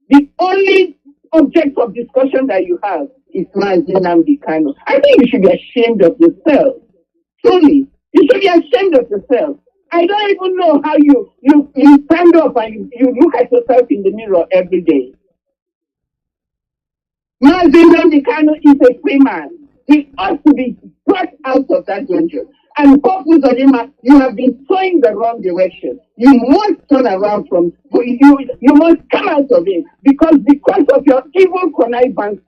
I: the only object of discussion that you have is Mazi Nnamdi Kanu. I think you should be ashamed of yourself. Truly, you should be ashamed of yourself. I don't even know how you stand up and you look at yourself in the mirror every day. Mazi Nnamdi Kanu is a free man. He ought to be brought out of that dungeon. And Pope Uzodima, you have been towing the wrong direction. You must turn around you must come out of it because of your evil connivance,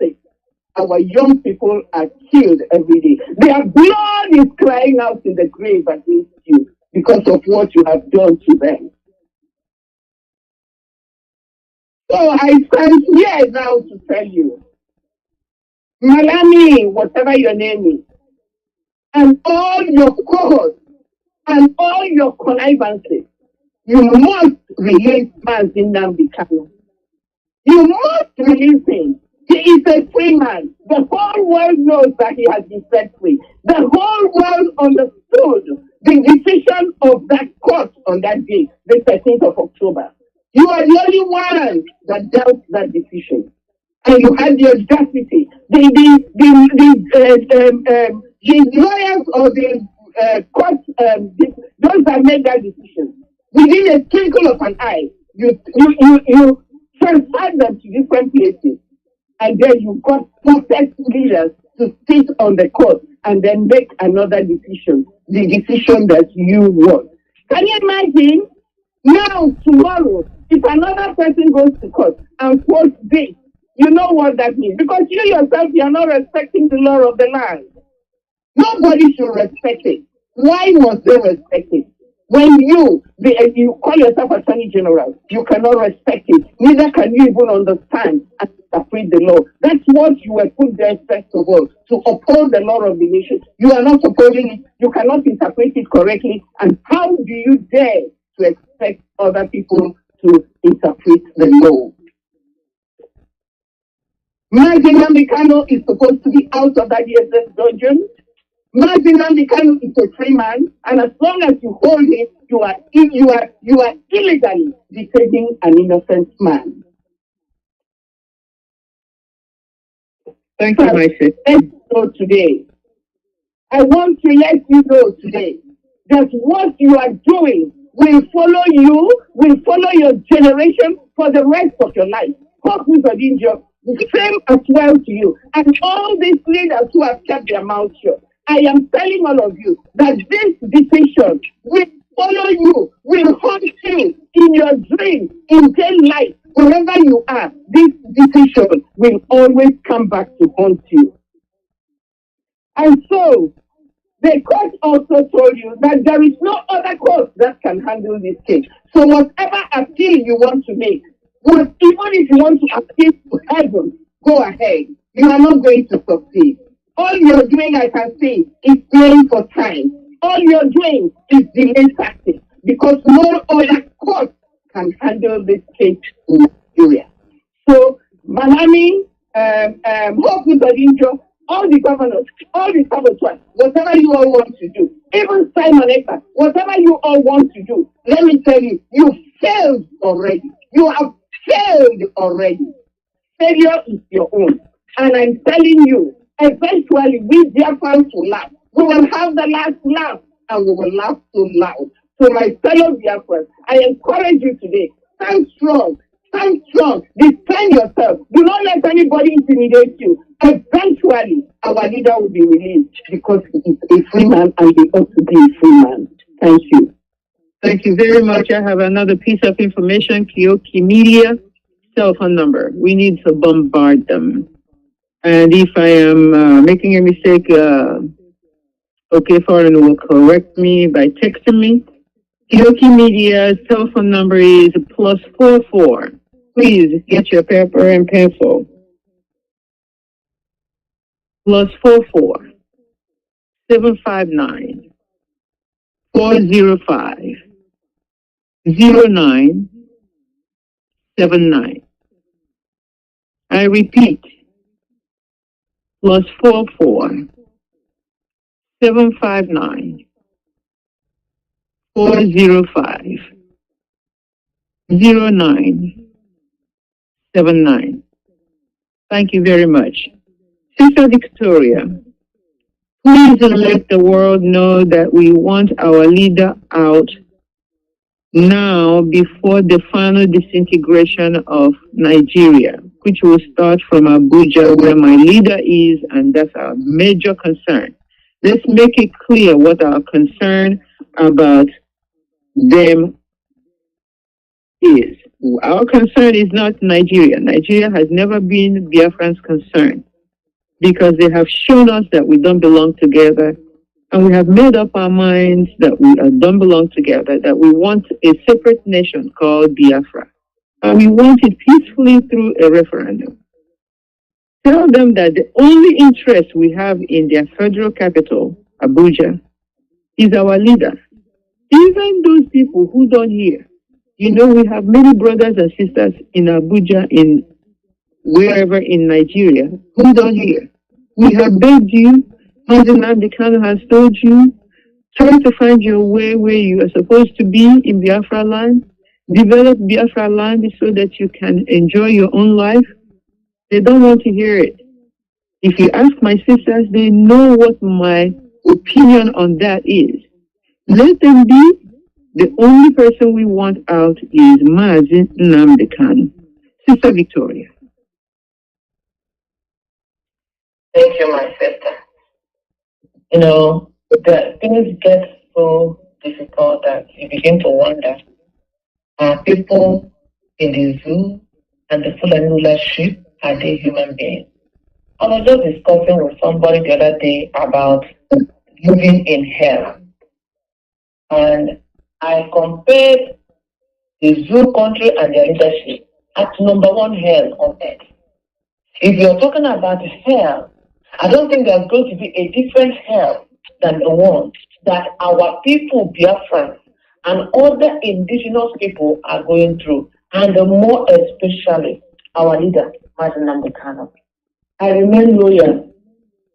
I: our young people are killed every day. Their blood is crying out in the grave against you because of what you have done to them. So I stand here now to tell you, Malami, whatever your name is, and all your cohorts, and all your connivances, you must release Mazi Nnamdi Kanu. You must release him. He is a free man. The whole world knows that he has been set free. The whole world understood the decision of that court on that day, the 13th of October. You are the only one that dealt that decision. And you had the audacity. The lawyers or the court, those that made that decision, within a twinkle of an eye, you transferred them to different places. And then you got perfect leaders to sit on the court and then make another decision, the decision that you want. Can you imagine? Now, tomorrow, if another person goes to court and quotes this, you know what that means. Because you yourself, you are not respecting the law of the land. Nobody should respect it. Why must they respect it? When you call yourself Attorney General, you cannot respect it. Neither can you even understand and interpret the law. That's what you were put there first of all, to uphold the law of the nation. You are not upholding it. You cannot interpret it correctly. And how do you dare to expect other people the load. Mazi Nnamdi Kanu is supposed to be out of that DSS dungeon. Mazi Nnamdi Kanu is a free man, and as long as you hold him, you are illegally detaining an innocent man.
J: Thank you, my sister.
I: Today, I want to let you know today that what you are doing will follow you, will follow your generation for the rest of your life. The same as well to you. And all these leaders who have kept their mouths shut, I am telling all of you that this decision will follow you, will haunt you in your dreams, in daily life, wherever you are. This decision will always come back to haunt you. And so, the court also told you that there is no other court that can handle this case. So whatever appeal you want to make, even if you want to appeal to heaven, go ahead. You are not going to succeed. All you're doing, I can see, is playing for time. All you're doing is delay tactics because no other court can handle this case in Nigeria. So, Malami, Hope Uzodinjo, all the governors, all the saboteurs, whatever you all want to do, even Simon Ekpa, whatever you all want to do, let me tell you, you failed already. You have failed already. Failure is your own. And I'm telling you, eventually we Biafrans will laugh. We will have the last laugh, and we will laugh so loud. So my fellow Biafrans, I encourage you today, stand strong. Stand strong. Defend yourself. Do not let anybody intimidate you. Eventually, our leader will be released because he is a free man and he ought to be a free man. Thank you.
J: Thank you very much. I have another piece of information. Koiki Media, cell phone number. We need to bombard them. And if I am making a mistake, okay, Foreign will correct me by texting me. Koiki Media's telephone number is +44. Please get your paper and pencil. +44 759 405 0979. I repeat, +44 759 405 0979. Thank you very much. Sister Victoria, please let the world know that we want our leader out now before the final disintegration of Nigeria, which will start from Abuja, where my leader is, and that's our major concern. Let's make it clear what our concern about them is. Our concern is not Nigeria. Nigeria has never been Biafran's concern because they have shown us that we don't belong together, and we have made up our minds that we don't belong together, that we want a separate nation called Biafra. And we want it peacefully through a referendum. Tell them that the only interest we have in their federal capital, Abuja, is our leader. Even those people who don't hear. You know, we have many brothers and sisters in Abuja, in wherever in Nigeria, who don't hear. We have begged you, Mazi Nnamdi Kanu has told you, try to find your way where you are supposed to be in Biafra land. Develop Biafra land so that you can enjoy your own life. They don't want to hear it. If you ask my sisters, they know what my opinion on that is. Let them be. The only person we want out is Mazi Nnamdi Kanu. Sister Victoria.
G: Thank you, my sister. You know, the things get so difficult that you begin to wonder, are people in the zoo and the Fulani rulership, are they human beings? I was just discussing with somebody the other day about living in hell. And I compared the zoo country and their leadership at #1 hell on earth. If you're talking about hell, I don't think there's going to be a different hell than the one that our people, Biafrans, and other indigenous people are going through.
I: and more especially our leader, Mazi Nnamdi Kanu. I remain loyal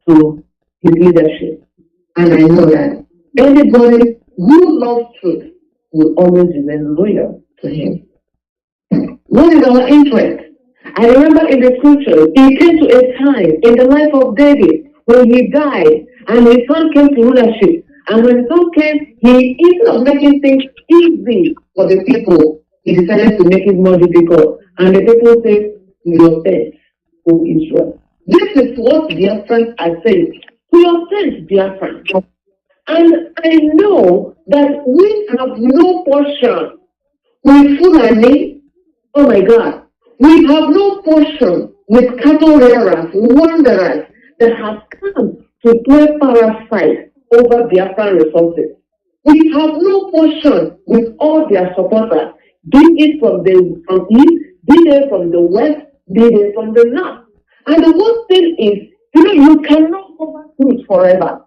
I: to his leadership, and I know that anybody who loves truth will always remain loyal to him. What is our interest? I remember in the scripture, it came to a time in the life of David when he died and his son came to rulership. And when his son came, he, instead of making things easy for the people, he decided to make it more difficult. And the people say, your thanks, O Israel. This is what Biafrans are saying. To your thanks, Biafrans. And I know that we have no portion with Fulani. Oh my God. We have no portion with cattle rearers, wanderers that have come to play parasite over Biafran resources. We have no portion with all their supporters, be it from east, be they from the west, be they from the north. And the one thing is, you cannot cover truth forever.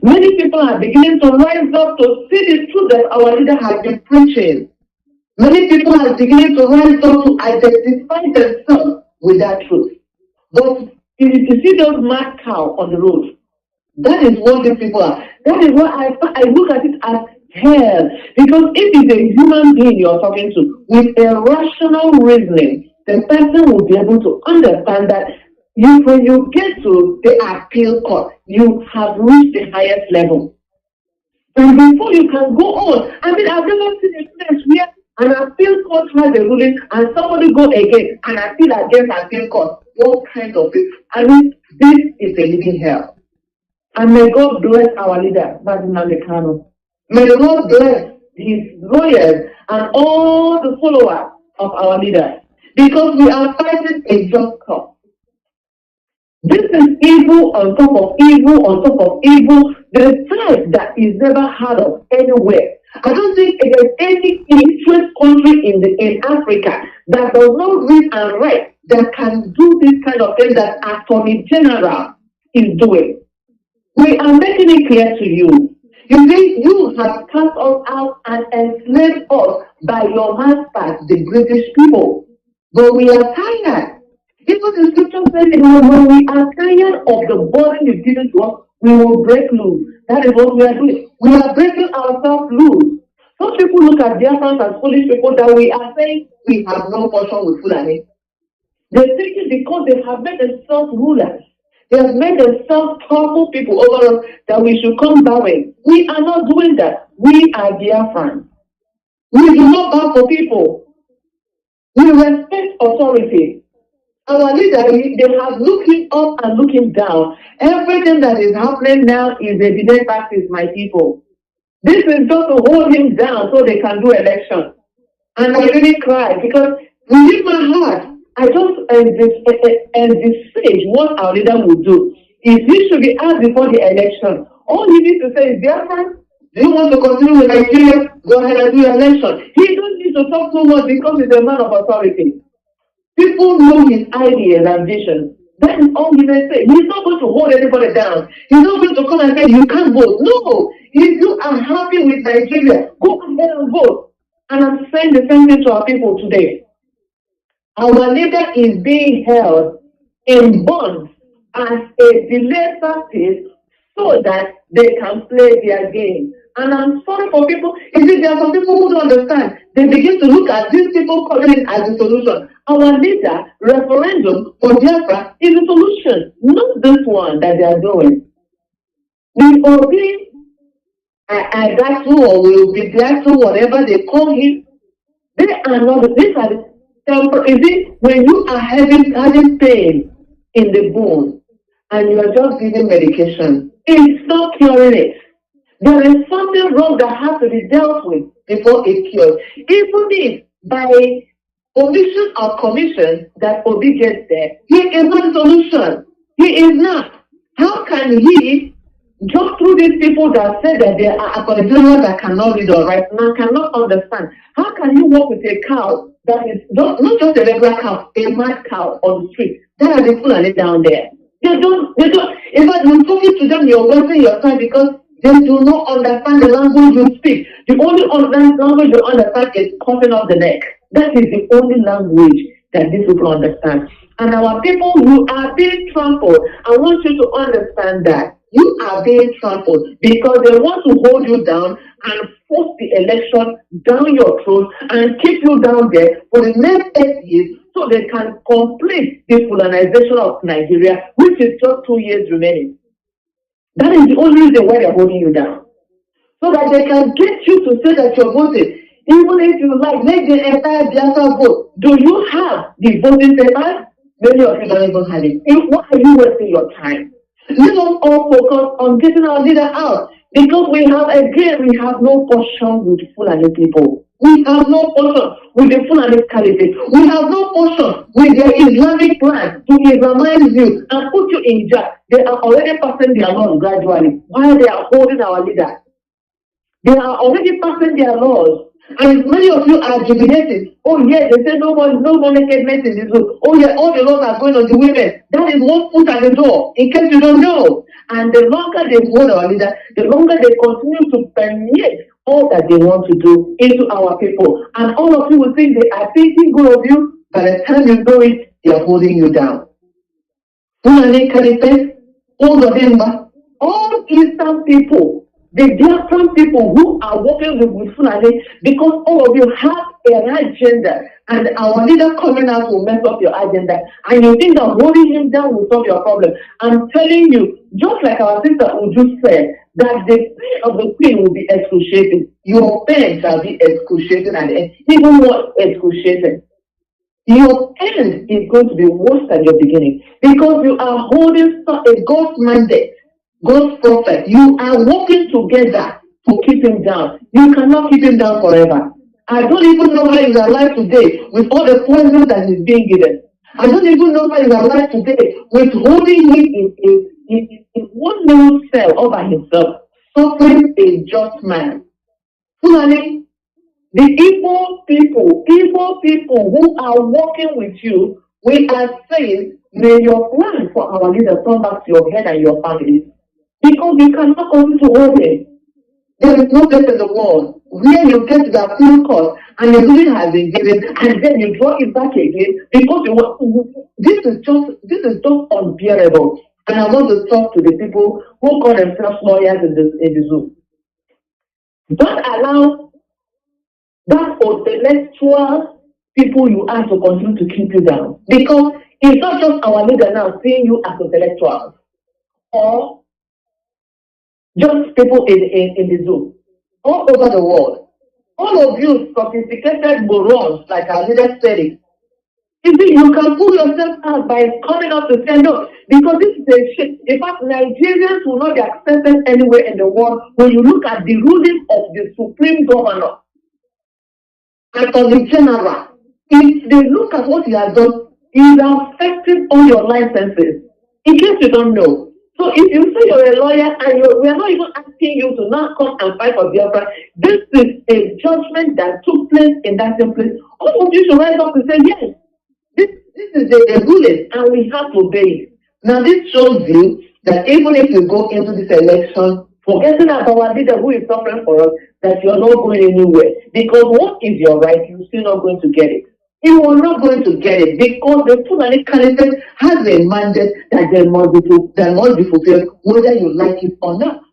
I: Many people are beginning to rise up to see the truth that our leader has been preaching. Many people are beginning to rise up to identify themselves with that truth. But if you see those mad cows on the road, that is what the people are. That is why I look at it as hell. Because if it's a human being you're talking to, with a rational reasoning, the person will be able to understand that when you get to the appeal court, you have reached the highest level. And before you can go on, I've never seen a place where an appeal court has a ruling and somebody go again and appeal against appeal court. What kind of it? This is a living hell. And may God bless our leader, Mazi Nnamdi Kanu. May the Lord bless his lawyers and all the followers of our leaders. Because we are fighting a just cause. This is evil on top of evil on top of evil. There is threat that is never heard of anywhere. I don't think there's any illiterate country in Africa that does not read and write that can do this kind of thing that Attorney General is doing. We are making it clear to you. You see, you have cast us out and enslaved us by your masters, the British people. But we are tired. Even the scripture says when we are tired of the burden you've given to us, we will break loose. That is what we are doing. We are breaking ourselves loose. Some people look at Biafrans as foolish people that we are saying we have no portion with Fulani. They think it because they have made themselves rulers. They have made themselves powerful people over us that we should come bowing. We are not doing that. We are Biafrans. We do not bow for people. We respect authority. Our leader, they have looking up and looking down. Everything that is happening now is a delay practice, my people. This is just to hold him down so they can do election. And I really cry because within my heart, I just envisage what our leader would do. If he should be asked before the election, all he needs to say is, Biafran, do you want to continue with Nigeria? Go ahead and do your election. He don't need to talk so much because he's a man of authority. People know his ideas and visions. That is all he may say. He's not going to hold anybody down. He's not going to come and say, you can't vote. No. If you are happy with Nigeria, go ahead and vote. And I'm saying the same thing to our people today. Our leader is being held in bonds as a delay practice so that they can play their game. And I'm sorry for people. You see, there are some people who don't understand. They begin to look at these people coming in as a solution. Our leader, referendum for Biafra, is a solution, not this one that they are doing. We obey Agatu or will be glad to whatever they call him. They are not, these are the temporary. Is it when you are having pain in the bone and you are just giving medication, it's not curing it. There is something wrong that has to be dealt with before it cures. Even if by omission or commission that Obi gets there, he is not a solution. He is not. How can he jump through these people that say that they are Attorney General that cannot read or write, and cannot understand? How can you walk with a cow that is not just a regular cow, a mad cow on the street? That are the Fulani down there. They don't. In fact, you're talking to them, you're wasting your time because they do not understand the language you speak. The only language you understand is cutting off the neck.
J: That is the only language that these people understand. And our people, you are being trampled. I want you to understand that you are being trampled because they want to hold you down and force the election down your throat and keep you down there for the next 8 years so they can complete the colonization of Nigeria, which is just 2 years remaining. That is the only reason why they're holding you down. So that they can get you to say that you're voting. Even if you like, make the entire Biafra vote. Do you have the voting papers? Many of you don't even have it. Why are you wasting your time? Let us all focus on getting our leader out. Because we have no portion with Fulani people. We have no portion with the Fulani caliphate. We have no portion with their Islamic plan to Islamize you and put you in jail. They are already passing their laws gradually while they are holding our leader. They are already passing their laws. And many of you are jubilating. Oh, yeah, they say no more nakedness in this room. Oh, yeah, all the laws are going on the women. That is one foot at the door, in case you don't know. And the longer they hold our leader, the longer they continue to permeate all that they want to do into our people. And all of you will think they are thinking good of you. By the time you know it, they are holding you down. Fulani Caliphate, all of them, all Eastern people, the Biafran people who are working with Fulani, because all of you have an agenda, and our leader coming out will mess up your agenda, and you think that holding him down will solve your problem. I'm telling you, just like our sister Uju said, that the pain of the queen will be excruciating. Your pain shall be excruciating at the end, even more excruciating. Your end is going to be worse than your beginning, because you are holding a God's mandate. God's prophet, you are working together to keep him down. You cannot keep him down forever. I don't even know why he's alive today with all the poison that is being given. I don't even know why he's alive today with holding him in one little cell all by himself, suffering a just man. Fulani, the evil people who are working with you, we are saying, may your plan for our leader turn back to your head and your family. Because you cannot come to hold him. There is no place in the world where you get to the full cost and the ruling has been given, and then you draw it back again because you want. This is just unbearable. And I want to talk to the people who call themselves lawyers in the Zoom. Don't allow that intellectual people you are to continue to keep you down, because it's not just our leader now seeing you as intellectuals or just people in the Zoom, all over the world. All of you sophisticated morons, like our leader said it. You see, you can pull yourself out by coming up to stand up, because this is a shit. In fact, Nigerians will not be accepted anywhere in the world when you look at the ruling of the Supreme Governor and of the General. If they look at what he has done, he is affecting all your licenses. In case you don't know. So if you say you're a lawyer and we are not even asking you to now come and fight for Biafra, this is a judgment that took place in that same place. All of you should rise up and say, yes, this is the ruling and we have to obey it. Now this shows you that even if you go into this election, forgetting about our leader who is suffering for us, that you're not going anywhere. Because what is your right, you're still not going to get it. You are not going to get it because the Fulani Caliphate has a mandate that must be fulfilled, whether you like it or not.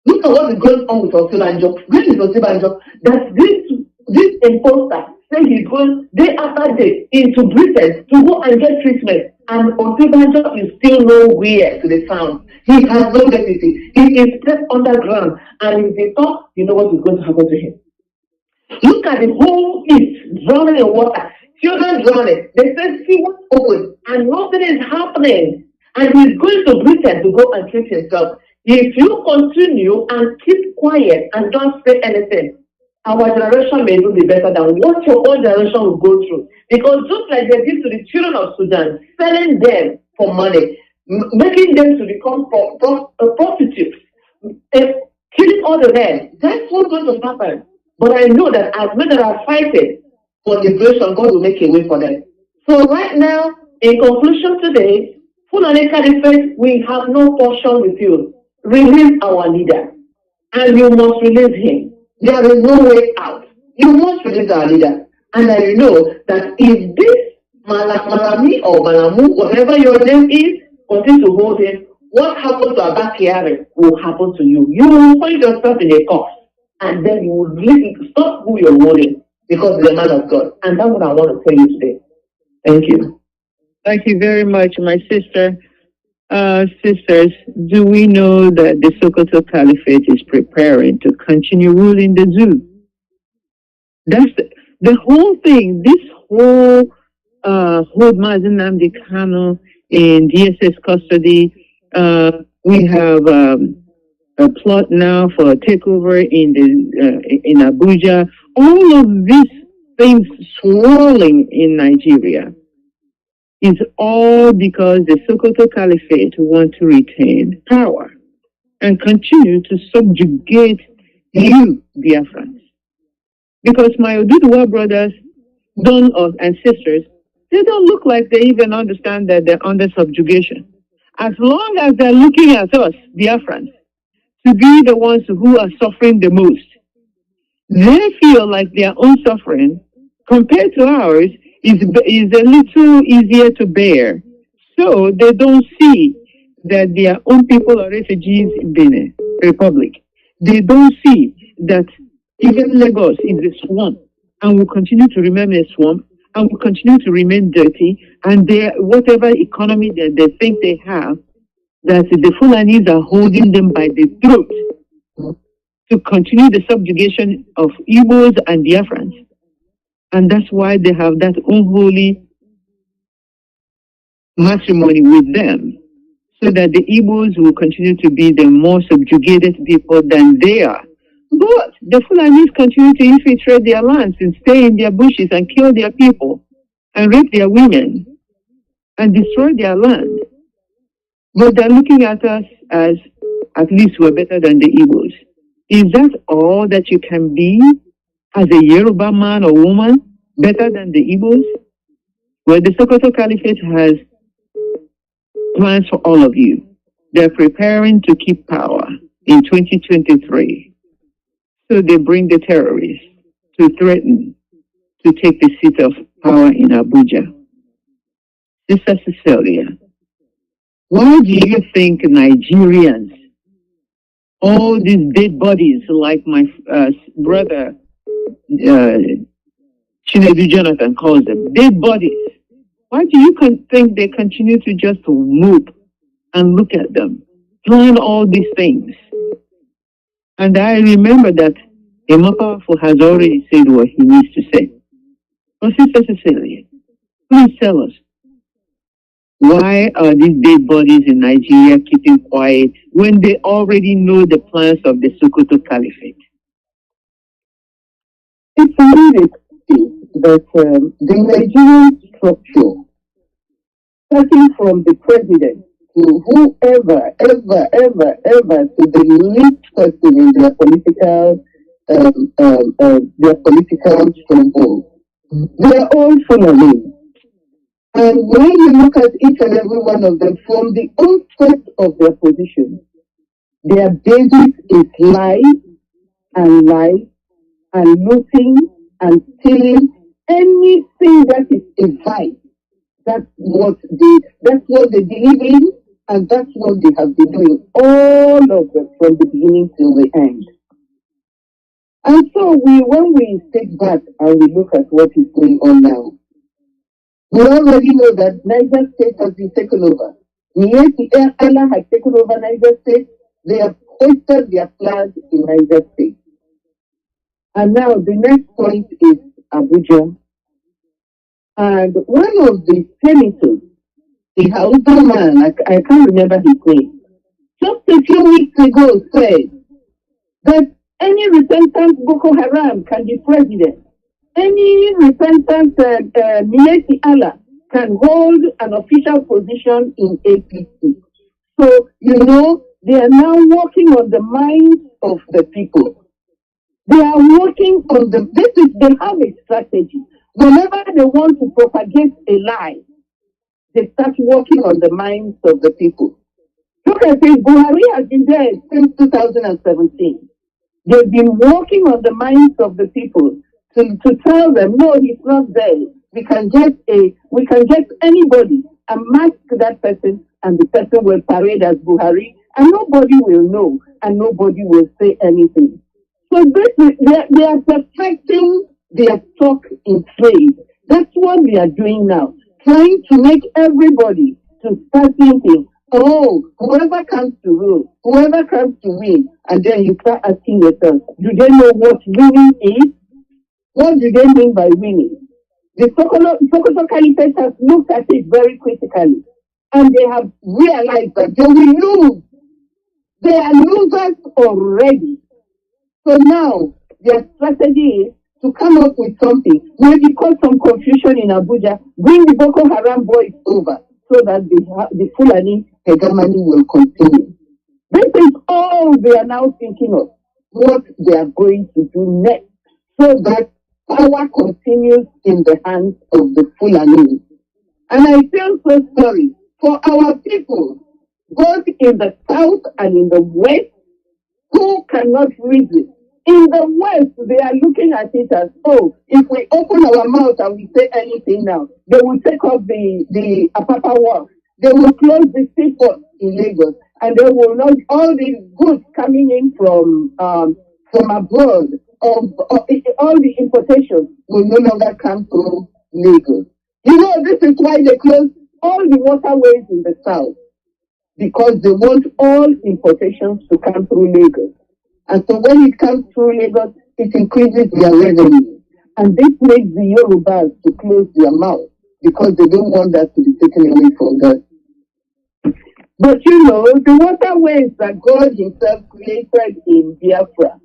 J: Look at what is going on with Osubanjo. When is Osubanjo? That this imposter said he's going day after day into Britain to go and get treatment, and Osubanjo is still nowhere to be found. He has no deputy. He is kept underground, and if they talk, you know what is going to happen to him. Look at the whole East drowning in water. Children drowning. They say see what's open and nothing is happening. And he's going to Britain to go and treat himself. If you continue and keep quiet and don't say anything, our generation may even be better than what your own generation will go through. Because just like they did to the children of Sudan, selling them for money, making them to become prostitutes, killing all the men, that's what's going to happen. But I know that as men that are fighting for liberation, God will make a way for them. So right now, in conclusion today, Fulani Caliphate, we have no portion with you. Release our leader. And you must release him. There is no way out. You must release our leader.
I: And I know that if this Malami or Malamu, whatever your name is, continue to hold him, what happened to Abakari will happen to you. You will find yourself in a course, and then you will stop who you're holding because you're a man of God. And that's what I want to tell you today. Thank you.
J: Thank you very much, my sister. Sisters, do we know that the Sokoto Caliphate is preparing to continue ruling the zoo? That's the whole thing. This whole Mazi Nnamdi Kanu in DSS custody. We have a plot now for a takeover in Abuja. All of these things swirling in Nigeria is all because the Sokoto Caliphate want to retain power and continue to subjugate you, Biafrans. Because my Oduduwa brothers and sisters, they don't look like they even understand that they're under subjugation. As long as they're looking at us, Biafrans, to be the ones who are suffering the most, they feel like their own suffering, compared to ours, is a little easier to bear. So they don't see that their own people are refugees in Benin Republic. They don't see that even Lagos is a swamp and will continue to remain a swamp and will continue to remain dirty, and whatever economy that they think they have, that the Fulanis are holding them by the throat to continue the subjugation of Igbos and Biafrans. And that's why they have that unholy matrimony with them, so that the Igbos will continue to be the more subjugated people than they are. But the Fulanis continue to infiltrate their lands and stay in their bushes and kill their people and rape their women and destroy their land. But they're looking at us as at least we're better than the Igbos. Is that all that you can be as a Yoruba man or woman, better than the Igbos? Well, the Sokoto Caliphate has plans for all of you. They're preparing to keep power in 2023. So they bring the terrorists to threaten to take the seat of power in Abuja. Sister Cecilia, why do you think Nigerians, all these dead bodies, like my brother Chinedu Jonathan calls them, dead bodies, why do you think they continue to just move and look at them, plan all these things? And I remember that Emma Powerful has already said what he needs to say. But Sister Cecilia, please tell us, why are these dead bodies in Nigeria keeping quiet when they already know the plans of the Sokoto Caliphate?
I: It's really that the Nigerian structure, starting from the president to whoever, ever, to the least person in their political stronghold, they are all Fulani. And when you look at each and every one of them from the onset of their position, their basis is lie and looting and stealing anything that is a vice. That's what they believe in, and that's what they have been doing, all of them from the beginning till the end. And so when we step back and we look at what is going on now, we already know that Niger State has been taken over. Allah has taken over Niger State. They have hoisted their flag in Niger State. And now the next point is Abuja. And one of the senators, the Hausa man, I can't remember his name, just a few weeks ago said that any repentant Boko Haram can be president. Any repentant Milesi Allah can hold an official position in APC. So, they are now working on the minds of the people. They are working on they have a strategy. Whenever they want to propagate a lie, they start working on the minds of the people. Look at it, Buhari has been there since 2017. They've been working on the minds of the people to tell them, no, he's not there. We can get anybody and mask that person, and the person will parade as Buhari, and nobody will know, and nobody will say anything. So they are perfecting their stock in trade. That's what they are doing now, trying to make everybody to start thinking, oh, whoever comes to rule, whoever comes to win, and then you start asking yourself, do they know what winning is? What do they mean by winning? The Sokoto Caliphate has looked at it very critically, and they have realized that they will lose. They are losers already. So now their strategy is to come up with something, maybe cause some confusion in Abuja, bring the Boko Haram boys over, so that the Fulani hegemony will continue. This is all they are now thinking of, what they are going to do next, so that power continues in the hands of the Fulani. And I feel so sorry for our people, both in the south and in the west, who cannot reason. In the west, they are looking at it as, oh, if we open our mouth and we say anything now, they will take off the Apapa Wharf. They will close the seaport in Lagos, and they will not, all the goods coming in from abroad, all the importations will no longer come through Lagos. You know, this is why they close all the waterways in the south, because they want all importations to come through Lagos. And so when it comes through Lagos, it increases their revenue. And this makes the Yorubas to close their mouth, because they don't want that to be taken away from them. But you know, the waterways that God himself created in Biafra,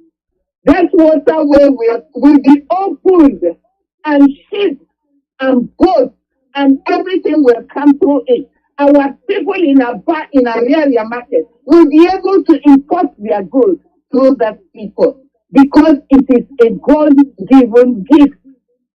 I: that waterway will be opened, and ships and boats and everything will come through it. Our people in Ariaria market will be able to import their goods through that seaport, because it is a God-given gift.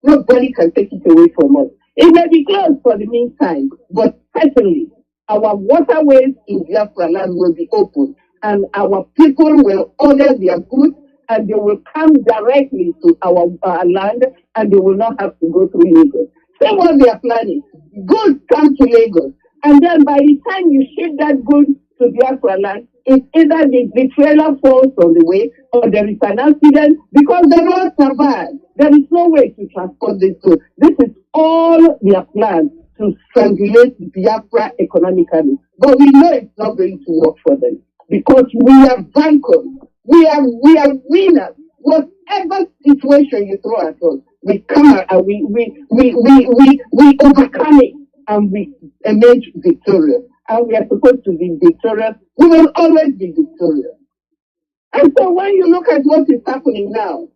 I: Nobody can take it away from us. It may be closed for the meantime, but certainly our waterways in Biafra land will be open, and our people will order their goods, and they will come directly to our land, and they will not have to go through Lagos. Say what they are planning. Goods come to Lagos, and then by the time you ship that good to Biafra land, it's either the trailer falls on the way, or there is an accident, because the roads are bad. There is no way to transport this goods. This is all their plan, to strangulate Biafra economically. But we know it's not going to work for them, because we are vanquished. We are winners. Whatever situation you throw at us, we come and we overcome it, and we emerge victorious. And we are supposed to be victorious. We will always be victorious. And so when you look at what is happening now,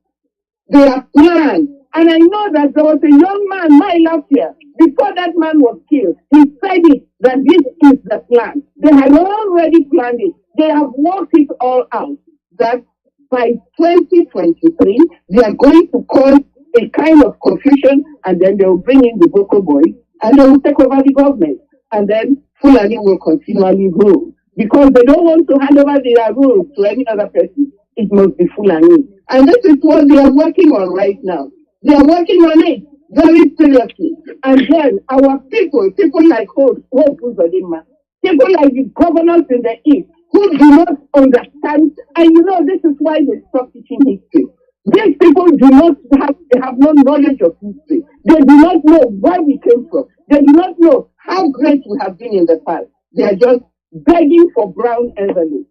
I: they have planned. And I know that there was a young man, last year, before that man was killed, he said it, that this is the plan. They had already planned it. They have worked it all out, that by 2023, they are going to cause a kind of confusion, and then they will bring in the Boko boys, and they will take over the government. And then Fulani will continually rule, because they don't want to hand over their rule to any other person. It must be Fulani. And this is what they are working on right now. They are working on it very seriously. And then our people like Hope Uzodinma, people like the governors in the East, who do not understand, and you know, this is why they stop teaching history. These people they have no knowledge of history. They do not know where we came from. They do not know how great we have been in the past. They are just begging for brown envelopes,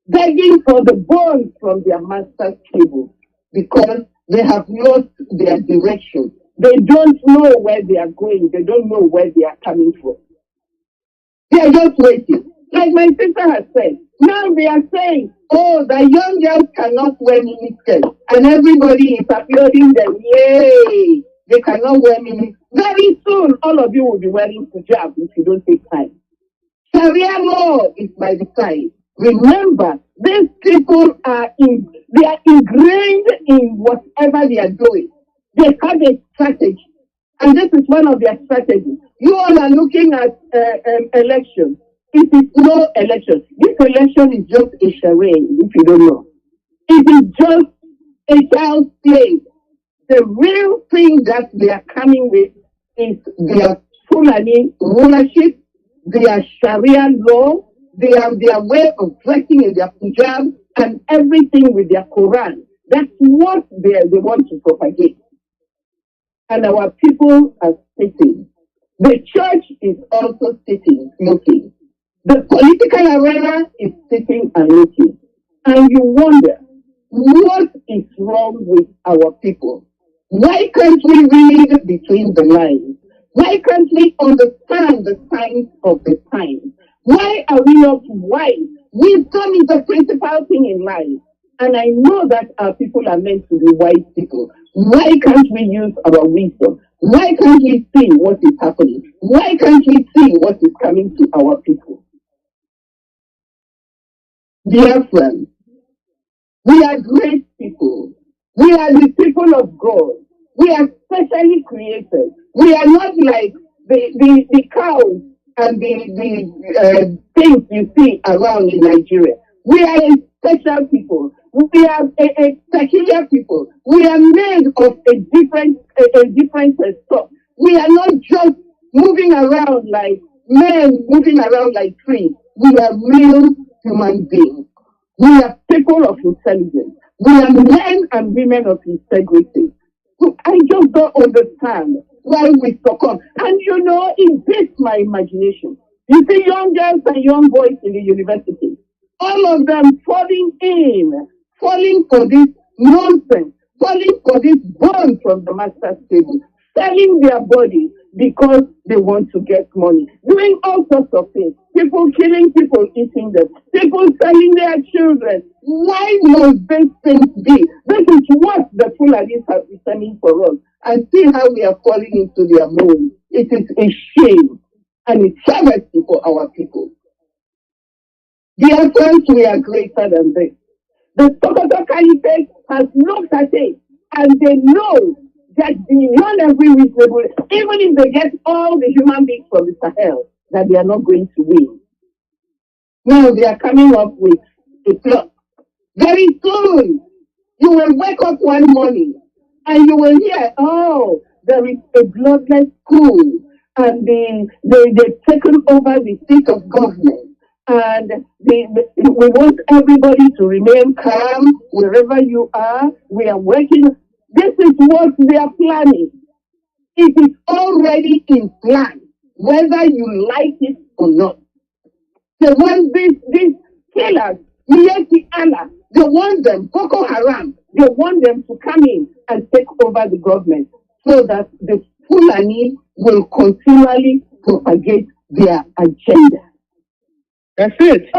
I: begging for the bones from their master's table, because they have lost their direction. They don't know where they are going. They don't know where they are coming from. They are just waiting. Like my sister has said, now they are saying, oh, the young girls cannot wear miniskirts, and everybody is applauding them. Yay! They cannot wear miniskirts. Very soon, all of you will be wearing hijab if you don't take time. Sharia law is by the side. Remember, these people they are ingrained in whatever they are doing. They have a strategy, and this is one of their strategies. You all are looking at elections. It is no election. This election is just a charade, if you don't know. It is just a child's play. The real thing that they are coming with is their Fulani rulership, their Sharia law, their way of dressing in their hijab, and everything with their Quran. That's what they want to propagate. And our people are sitting. The church is also sitting, looking. The political arena is sitting and looking. And you wonder, what is wrong with our people? Why can't we read between the lines? Why can't we understand the signs of the times? Why are we not wise? Wisdom is the principal thing in life. And I know that our people are meant to be wise people. Why can't we use our wisdom? Why can't we see what is happening? Why can't we see what is coming to our people? Dear friends, we are great people. We are the people of God. We are specially created. We are not like the cows and the things you see around in Nigeria. We are a special people. We are a peculiar people. We are made of a different stuff. We are not just moving around like men, moving around like trees. We are real human beings. We are people of intelligence. We are men and women of integrity. So I just don't understand why we succumb. And you know, it beats my imagination. You see young girls and young boys in the university, all of them falling for this nonsense, falling for this bond from the master's table, selling their body because they want to get money, doing all sorts of things. People killing, people eating them, people selling their children. Why must these things be? This is what the Fulanis have been sending for us. And see how we are falling into their mold. It is a shame and it's travesty for our people. Dear friends, we are greater than this. The Sokoto Caliphate has looked at it and they know that beyond every reasonable, even if they get all the human beings from the Sahel, that they are not going to win. Now they are coming up with a plot. Very soon, you will wake up one morning and you will hear, oh, there is a bloodless coup and they've taken over the seat of government. And we want everybody to remain calm wherever you are. We are working. This is what we are planning. It is already in plan, whether you like it or not. They want these killers, Mieti Allah, they want them, Boko Haram, they want them to come in and take over the government so that the Fulani will continually propagate their agenda. That's it.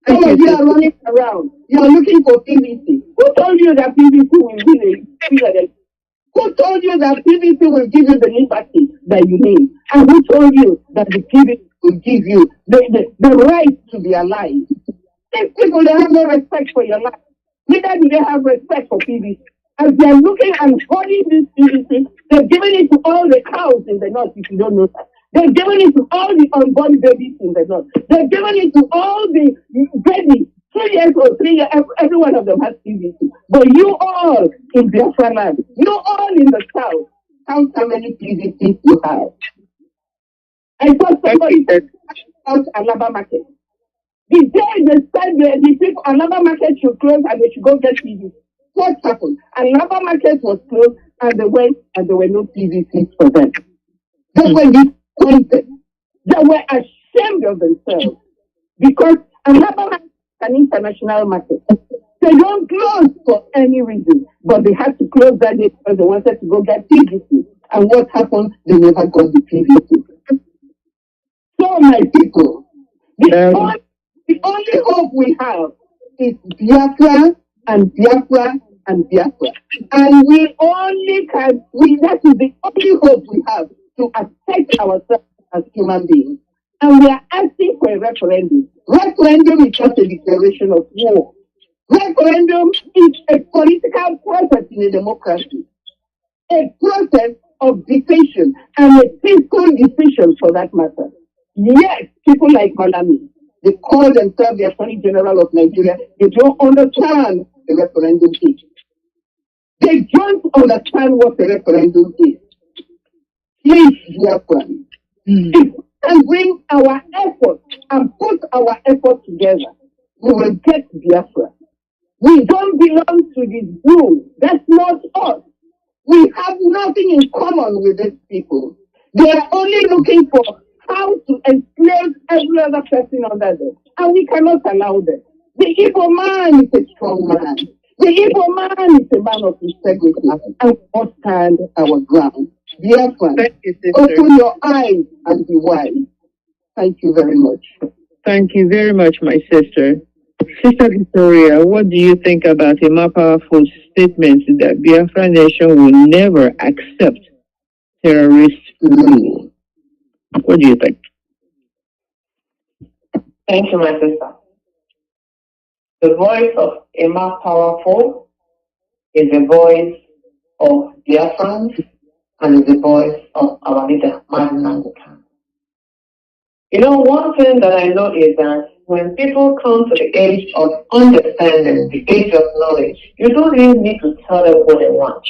I: Some of you are running around. You are looking for PVC. Who told you that PVC will be Who told you that PVC will give you the liberty that you need? And who told you that the PVC will give you the right to be alive? These people, they have no respect for your life. Neither do they have respect for PVC. As they are looking and holding this PVC, they're giving it to all the cows in the north, if you don't know that. They're giving it to all the unborn babies in the north. They're giving it to all the babies, 2 years or 3 years, every one of them has PVC. But you all in Biafra land, you all in the south, count how many PVCs you have. I saw somebody about Alaba market. The day they said the people Alaba market should close and they should go get PVC. What happened? Alaba market was closed and they went and there were no PVCs for them. They were disappointed. They were ashamed of themselves because Alaba market is an international market. They don't close for any reason, but they had to close that day because they wanted to go get PVC. And what happened? They never got the PVC. So, my people, the only hope we have is Biafra and Biafra and Biafra. And we only can, that is the only hope we have to accept ourselves as human beings. And we are asking for a referendum. Referendum is just a declaration of war. Referendum is a political process in a democracy. A process of decision and a peaceful decision for that matter. Yes, people like Malami, they call themselves the Attorney General of Nigeria. They don't understand the referendum issue. They don't understand what a referendum is. Please, dear friends, if we can bring our effort and put our effort together, we will get Biafra. We don't belong to the zoo. That's not us. We have nothing in common with these people. They are only looking for how to enslave every other person under them. And we cannot allow them. The Igbo man is a strong man. The Igbo man is a man of integrity. And we must stand our ground. Biafra, open your eyes and be wise. Thank you very much.
J: Thank you very much, my sister. Sister Victoria, what do you think about Emma Powerful's statement that Biafra Nation will never accept terrorist rule? What do you think?
G: Thank you, my sister. The voice of Emma Powerful is the voice of Biafrans and is the voice of our leader, Mazi Nnamdi. You know, one thing that I know is that when people come to the age of understanding, the age of knowledge, you don't really need to tell them what they want.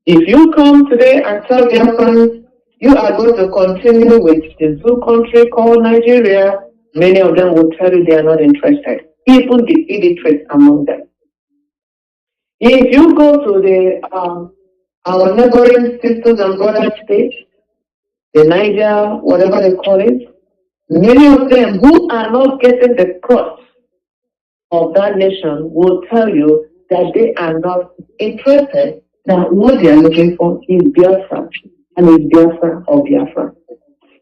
G: If you come today and tell Biafrans you are going to continue with the zoo country called Nigeria, many of them will tell you they are not interested, even the illiterate among them. If you go to our neighboring sisters and brothers states, the Niger, whatever they call it, many of them who are not getting the crust of that nation will tell you that they are not interested, that what they are looking for is Biafra, and is Biafra or Biafra.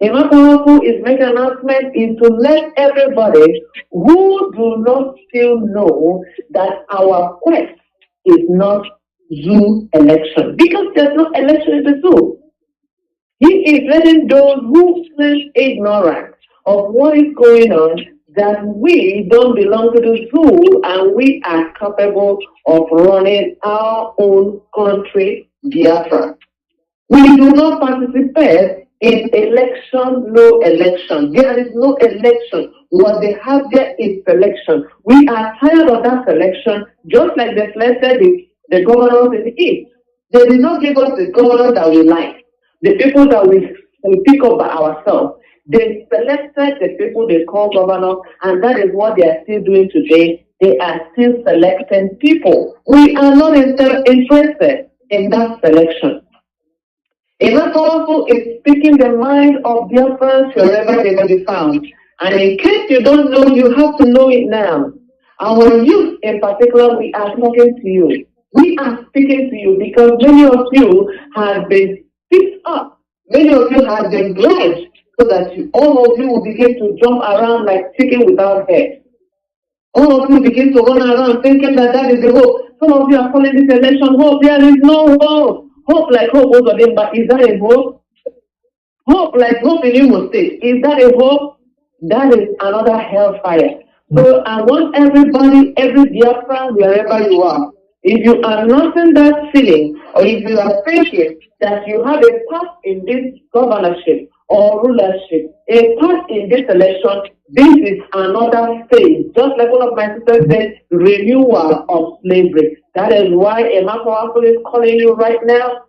G: Emma Powerful is making an announcement is to let everybody who do not still know that our quest is not zoo election, because there's no election in the zoo. He is letting those who seem ignorant of what is going on that we don't belong to the zoo and we are capable of running our own country, Biafra. We do not participate in election, no election. There is no election. What they have there is selection. We are tired of that selection, just like they selected the governors in the East. They did not give us the governor that we like. The people that we pick up by ourselves. They selected the people they call governor, and that is what they are still doing today. They are still selecting people. We are not interested in that selection. Emma Powerful is speaking the mind of Biafrans wherever they may be found. And in case you don't know, you have to know it now. Our youth in particular, we are talking to you. We are speaking to you because many of you have been picked up. Many of you have been blind so that all of you will begin to jump around like chicken without head. All of you begin to run around thinking that that is the hope. Some of you are calling this election hope. There is no hope. Hope like hope over them, but is that a hope? Hope like hope in Imo State. Is that a hope? That is another hellfire. So I want everybody, every Biafran, wherever you are, if you are not in that feeling, or if you are thinking that you have a part in this governorship or rulership, a part in this election, this is another phase. Just like one of my sisters said, renewal of slavery. That is why Emma Powerful is calling you right now.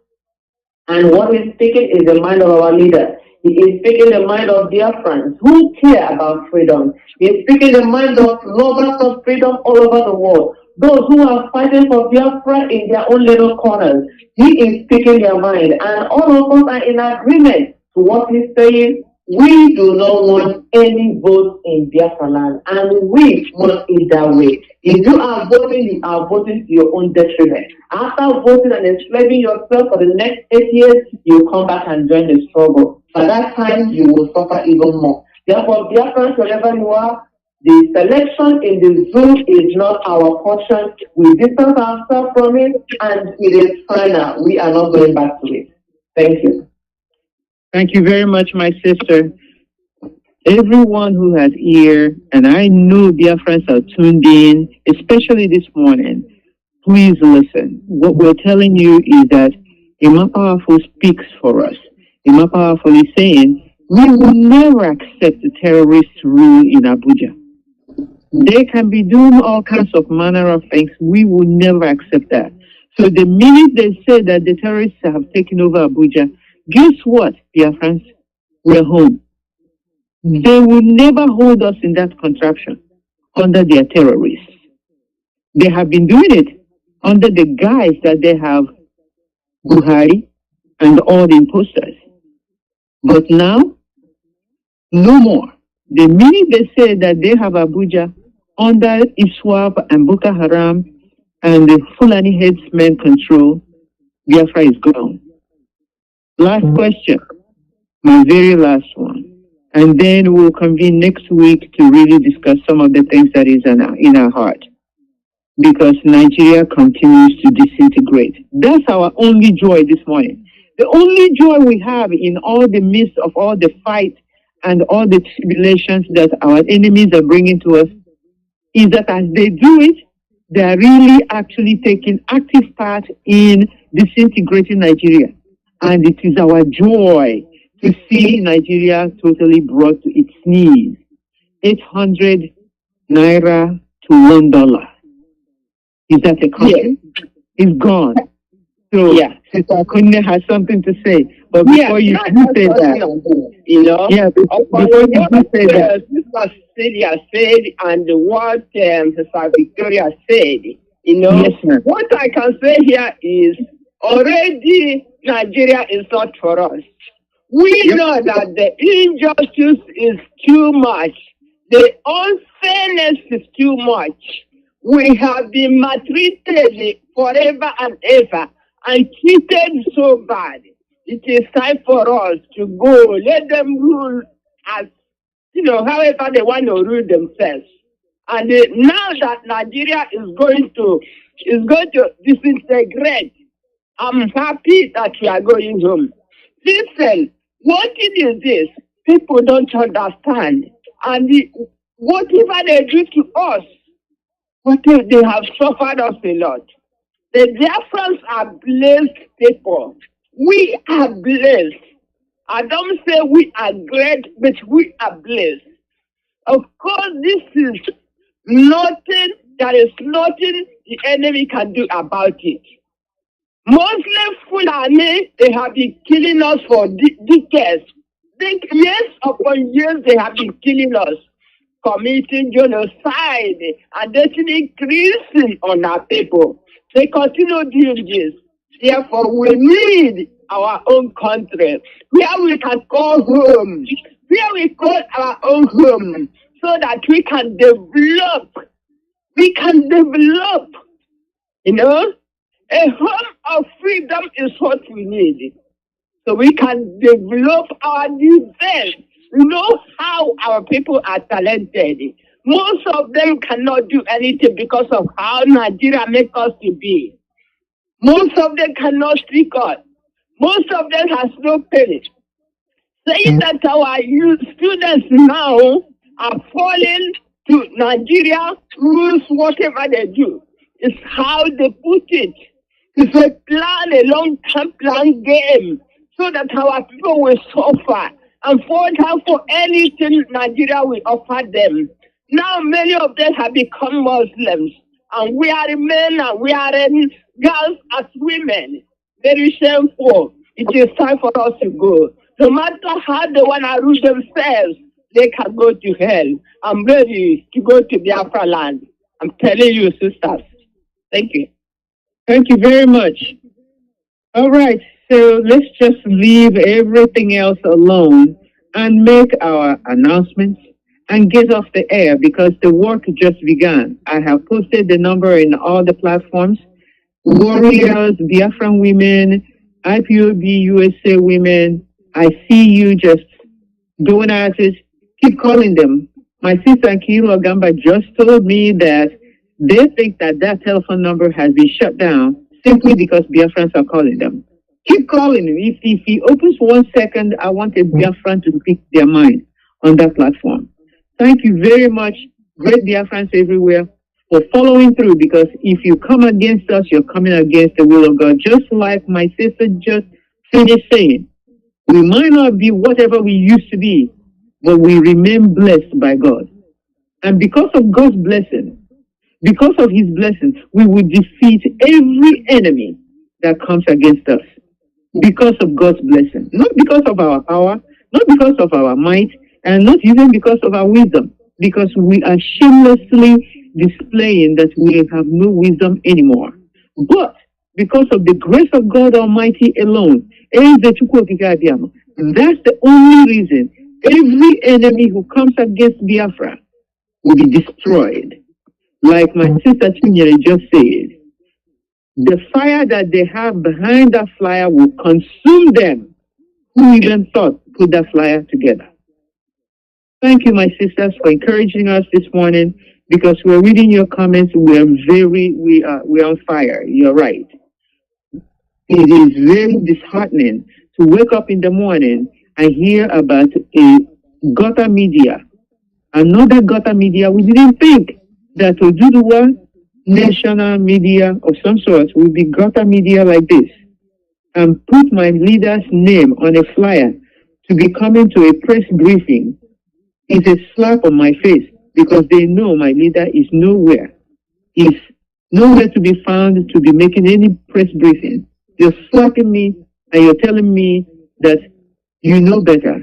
G: And what he's speaking is the mind of our leader. He is speaking the mind of Biafrans who care about freedom. He is speaking the mind of lovers of freedom all over the world. Those who are fighting for Biafra in their own little corners. He is speaking their mind. And all of us are in agreement to what he's saying. We do not want any vote in Biafra land, and we want it that way. If you are voting to your own detriment. After voting and enslaving yourself for the next 8 years, you come back and join the struggle. By that time, you will suffer even more. Therefore, Biafrans, wherever you are, the selection in the zoo is not our portion. We distance ourselves from it, and it is final. We are not going back to it. Thank you.
J: Thank you very much, my sister. Everyone who has ear, and I know Biafrans are tuned in, especially this morning, please listen. What we're telling you is that Emma Powerful speaks for us. Emma Powerful is saying, we will never accept the terrorist rule in Abuja. They can be doing all kinds of manner of things. We will never accept that. So the minute they say that the terrorists have taken over Abuja, guess what, Biafrans? We're home. They will never hold us in that contraption under their terrorists. They have been doing it under the guise that they have Buhari and all the imposters. But now, no more. The minute they say that they have Abuja under ISWAP and Boko Haram and the Fulani headsmen control, Biafra is gone. Last question, my very last one. And then we'll convene next week to really discuss some of the things that is in our heart. Because Nigeria continues to disintegrate. That's our only joy this morning. The only joy we have in all the midst of all the fight and all the tribulations that our enemies are bringing to us is that as they do it, they are really actually taking active part in disintegrating Nigeria. And it is our joy to see Nigeria totally brought to its knees. 800 naira to $1. Is that a country? Yeah. It's gone. So, yeah. Sister Kunle has something to say. But before you say that,
I: you know,
J: before you say that,
I: Sister Celia said and what Sister Victoria said, you know,
J: yes,
I: what I can say here is already Nigeria is not for us. We know that the injustice is too much. The unfairness is too much. We have been maltreated forever and ever and treated so bad. It is time for us to go. Let them rule as, you know, however they want to rule themselves. And now that Nigeria is going to disintegrate, I'm happy that we are going home. Listen, what it is this? People don't understand. And whatever they do to us, they have suffered us a lot. The Biafrans are blessed people. We are blessed. I don't say we are great, but we are blessed. Of course, this is nothing, there is nothing the enemy can do about it. Muslim Fulani, they have been killing us for decades. Years upon years, they have been killing us, committing genocide, and actually increasing on our people. They continue doing this. Therefore, we need our own country, where we can call home, where we call our own home, so that we can develop. We can develop, you know? A home of freedom is what we need. So we can develop our defense. You know how our people are talented. Most of them cannot do anything because of how Nigeria makes us to be. Most of them cannot speak up. Most of them has no parents. Saying that our youth students now are falling to Nigeria rules, whatever they do. It's how they put it. It's a plan, a long-term plan game, so that our people will suffer and fall down for anything Nigeria will offer them. Now many of them have become Muslims, and we are men and we are girls as women. Very shameful. It is time for us to go. No matter how they want to rule themselves, they can go to hell. I'm ready to go to Biafra land. I'm telling you, sisters. Thank you.
J: Thank you very much. All right, so let's just leave everything else alone and make our announcements and get off the air because the work just began. I have posted the number in all the platforms. Warriors, Biafran women, IPOB USA women, I see you just going at it. Keep calling them. My sister Kilo Gamba just told me that they think that telephone number has been shut down simply because Biafrans are calling them. Keep calling him. If he opens 1 second, I want a Biafran to speak their mind on that platform. Thank you very much, great Biafrans everywhere, for following through, because if you come against us, you're coming against the will of God. Just like my sister just finished saying, we might not be whatever we used to be, but we remain blessed by God. And because of God's blessing, Because of his blessings, we will defeat every enemy that comes against us. Because of God's blessing. Not because of our power, not because of our might, and not even because of our wisdom. Because we are shamelessly displaying that we have no wisdom anymore. But because of the grace of God Almighty alone, that's the only reason every enemy who comes against Biafra will be destroyed. Like my sister Chinyere just said, the fire that they have behind that flyer will consume them. Who even thought to put that flyer together? Thank you, my sisters, for encouraging us this morning, because we're reading your comments. We're on fire. You're right. It is very disheartening to wake up in the morning and hear about a gutter media, another gutter media. We didn't think that Oduduwa national media of some sort will be gutter media like this, and put my leader's name on a flyer to be coming to a press briefing is a slap on my face, because they know my leader is nowhere. He's nowhere to be found to be making any press briefing. You're slapping me and you're telling me that you know better.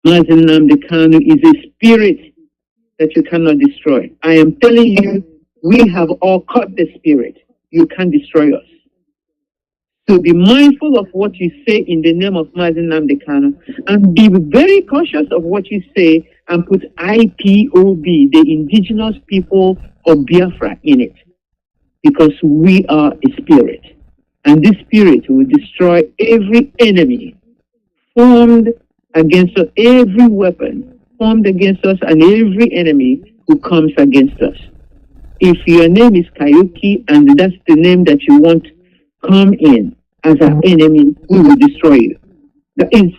J: Mazi Nnamdi Kanu is a spirit that you cannot destroy. I am telling you, we have all caught the spirit. You can't destroy us. So be mindful of what you say in the name of Mazi Nnamdi Kanu, and be very cautious of what you say, and put IPOB, the indigenous people of Biafra, in it. Because we are a spirit. And this spirit will destroy every enemy formed against us, every weapon formed against us, and every enemy who comes against us. If your name is Koiki and that's the name that you want come in as our enemy, we will destroy you. That is,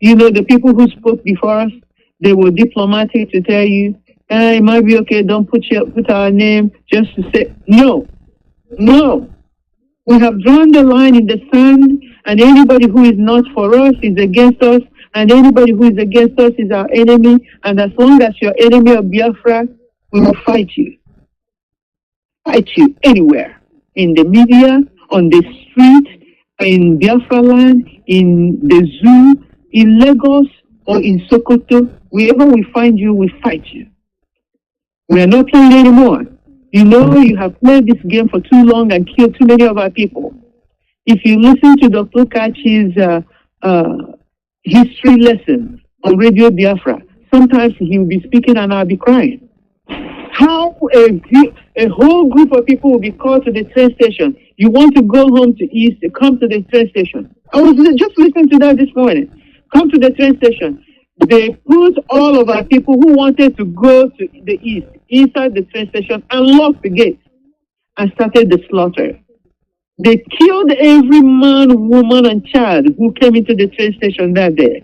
J: the people who spoke before us, they were diplomatic to tell you, it might be okay, don't put our name, just to say, no. We have drawn the line in the sand, and anybody who is not for us is against us, and anybody who is against us is our enemy, and as long as you're enemy of Biafra, we will fight you. Fight you anywhere, in the media, on the street, in Biafra land, in the zoo, in Lagos, or in Sokoto. Wherever we find you, we fight you. We are not playing anymore. You know, you have played this game for too long and killed too many of our people. If you listen to Dr. Kachi's history lesson on Radio Biafra, sometimes he will be speaking and I'll be crying. How a whole group of people will be called to the train station. You want to go home to East, come to the train station. I was just listening to that this morning. Come to the train station. They put all of our people who wanted to go to the East inside the train station and locked the gate and started the slaughter. They killed every man, woman, and child who came into the train station that day.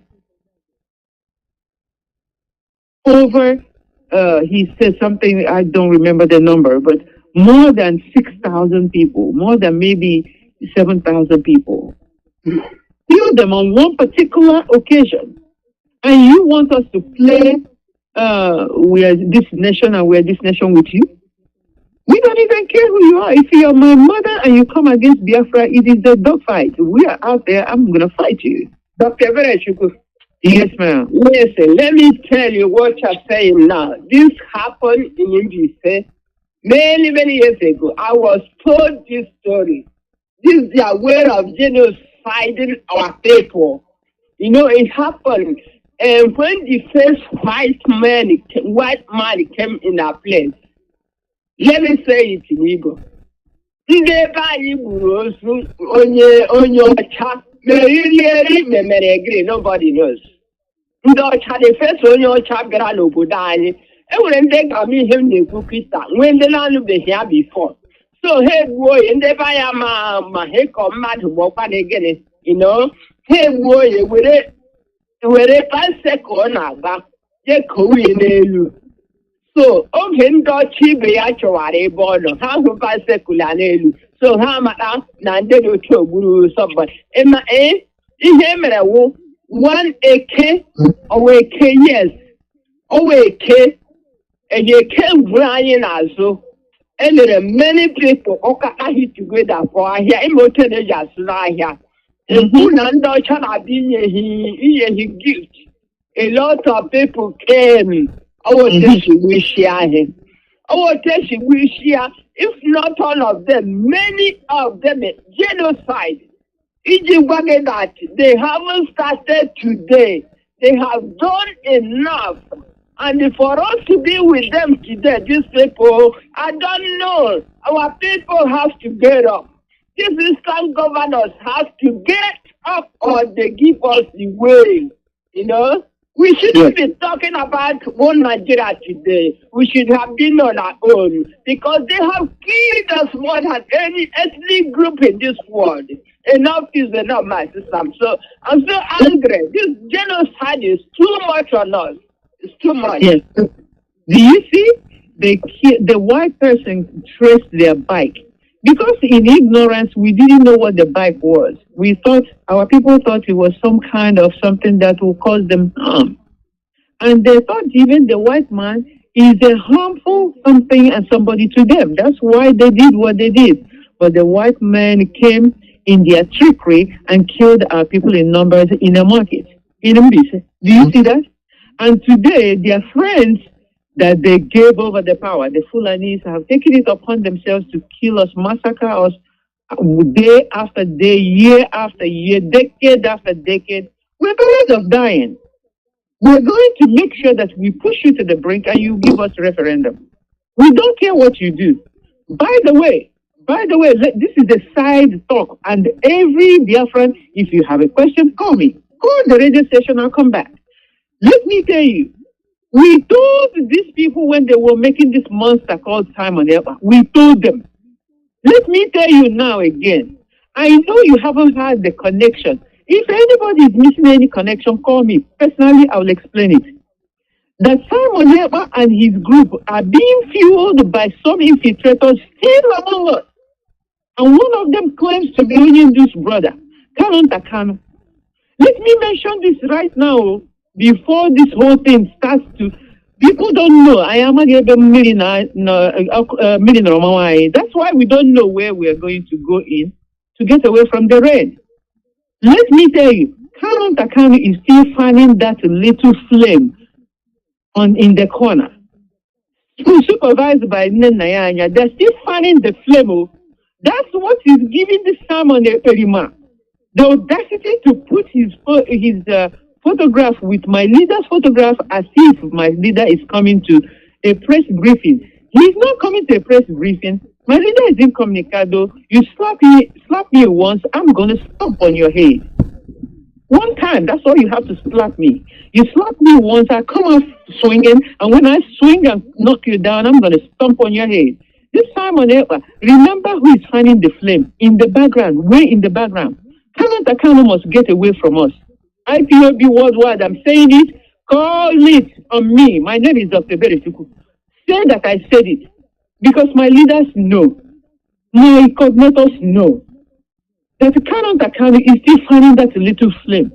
J: He said something, I don't remember the number, but more than 6,000 people, more than maybe 7,000 people. Killed them on one particular occasion. And you want us to play, we are this nation and we are this nation with you? We don't even care who you are. If you are my mother and you come against Biafra, it is a dogfight. We are out there, I'm going to fight you.
I: Dr. Vereshuku.
J: Yes, ma'am.
I: Listen, let me tell you what you're saying now. This happened in English. Many, many years ago, I was told this story. This is the way of genociding our people. You know, it happened. And when the first white man came in our place, let me say it in Igbo. Nobody knows. The first when the land of the here before. So hey boy, and they buy a hey come mad to walk on again, you know. Hey boy, with it. Were a second back, so okay, got cheap actually born how to buy secular. So how much Nande to guru somebody. Emma A. In 1 AK away K, yes. Away K. and you came Brian also. And there are many people who hit together for here. Emotional just here. Nando Chana he gift. A lot of people came. Our testing we share him. Our testing we share. If not all of them, many of them genocide. That they haven't started today. They have done enough. And for us to be with them today, these people, I don't know. Our people have to get up. These Eastern governors have to get up or they give us the way. You know? We shouldn't be talking about one Nigeria today. We should have been on our own because they have killed us more than any ethnic group in this world. Enough is enough, my sister. So I'm so angry. This genocide is too much on us. It's too much.
J: Yes. Do you see? The white person traced their bike. Because in ignorance, we didn't know what the bike was. We thought, our people thought it was some kind of something that will cause them harm. And they thought even the white man is a harmful something and somebody to them. That's why they did what they did. But the white men came in their trickery and killed our people in numbers in a market. In Mbise. Do you see that? And today, their friends that they gave over the power, the Fulanis, have taken it upon themselves to kill us, massacre us day after day, year after year, decade after decade. We're tired of dying. We're going to make sure that we push you to the brink and you give us a referendum. We don't care what you do. By the way, this is a side talk. And every Biafran, if you have a question, call me. Call the radio station, I'll come back. Let me tell you, we told these people when they were making this monster called Simon Ever, we told them. Let me tell you now again, I know you haven't had the connection. If anybody is missing any connection, call me. Personally, I will explain it. That Simon Ever and his group are being fueled by some infiltrators still among us. And one of them claims to be Onyendu's brother, Kanu. Let me mention this right now. Before this whole thing starts to, people don't know. I am a million. That's why we don't know where we are going to go in to get away from the rain. Let me tell you, Kanu is still fanning that little flame in the corner. Supervised by Nnamdi, they're still fanning the flame. That's what is giving the Simon Eperima the audacity to put his photograph with my leader's photograph as if my leader is coming to a press briefing. He's not coming to a press briefing. My leader is incommunicado. You slap me once, I'm going to stomp on your head. One time, that's all you have to slap me. You slap me once, I come off swinging, and when I swing and knock you down, I'm going to stomp on your head. This Simon Ever, remember who is fanning the flame in the background, way in the background. Kanu must get away from us. IPOB worldwide, I'm saying it. Call it on me. My name is Dr. Berituku. Say that I said it. Because my leaders know. My coordinators know. That Kanu is still fanning that little flame.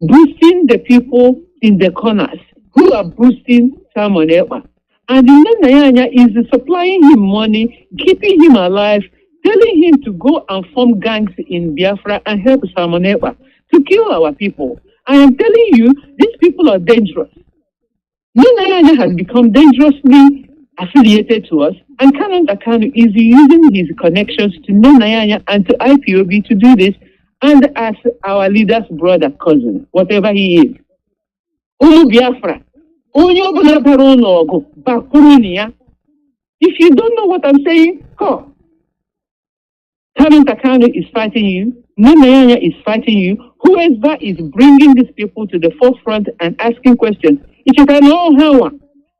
J: Boosting the people in the corners who are boosting Simon Ever. And Nnamdi is supplying him money, keeping him alive, telling him to go and form gangs in Biafra and help Simon Ever to kill our people. I am telling you, these people are dangerous. Nnamdi has become dangerously affiliated to us, and Kanu is using his connections to Nnamdi and to IPOB to do this, and as our leader's brother, cousin, whatever he is. Biafra. If you don't know what I'm saying, call. Kanu is fighting you. Nnamdi is fighting you. Whoever is bringing these people to the forefront and asking questions. If you can know how,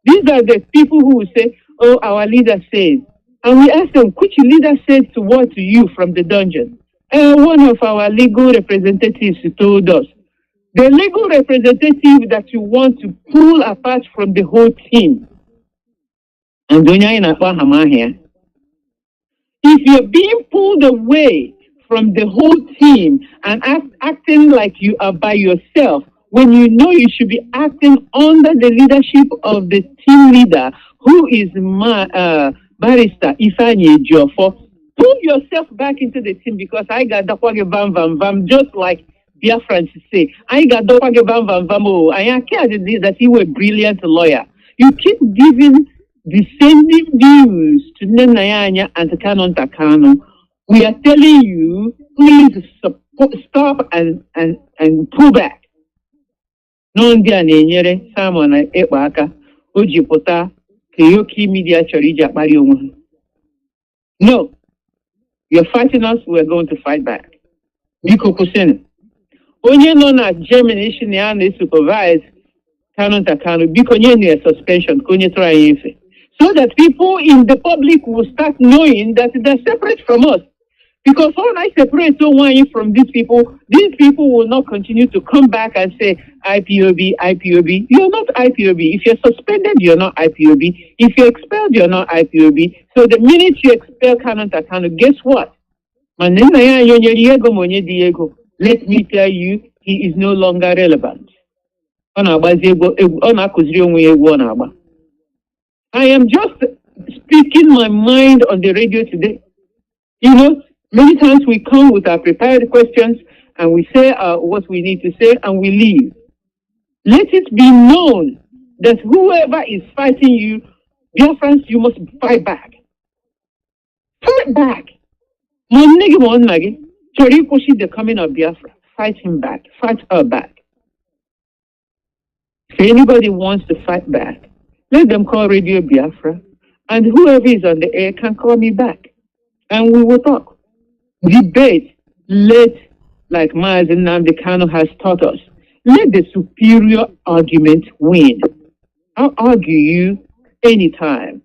J: these are the people who will say, oh, our leader says. And we ask them, which leader said to what to you from the dungeon? One of our legal representatives told us, the legal representative that you want to pull apart from the whole team. And here. If you're being pulled away from the whole team and acting like you are by yourself, when you know you should be acting under the leadership of the team leader who is Barrister Ifeanyi Ejiofor. Pull yourself back into the team because I got the vam vam vam, just like Biafrans say. I got the vam vam vam. Oh, I care that you were a brilliant lawyer. You keep giving descending views to Nenayanya and Takano. We are telling you, please stop and pull back. No Ndianenyere, Simon Ekbaka, Ojipota, Koiki media Chorija Barionwa. No, you're fighting us, we're going to fight back. Biko Kusene. Onye no na germination ya na supervise Kanu Takano, Biko nye suspension, konye try yefe. So that people in the public will start knowing that they're separate from us. Because when I separate so one from these people will not continue to come back and say IPOB, IPOB. You're not IPOB. If you're suspended, you're not IPOB. If you're expelled, you're not IPOB. So the minute you expel Kanu Takano, guess what? Let me tell you, he is no longer relevant. I am just speaking my mind on the radio today. You know, many times we come with our prepared questions and we say what we need to say and we leave. Let it be known that whoever is fighting you, Biafrans, you must fight back. Fight back. The coming of Biafra. Fight him back. Fight her back. If anybody wants to fight back, let them call Radio Biafra. And whoever is on the air can call me back. And we will talk. Debate. Like Mazi Nnamdi Kanu has taught us, let the superior argument win. I'll argue you anytime.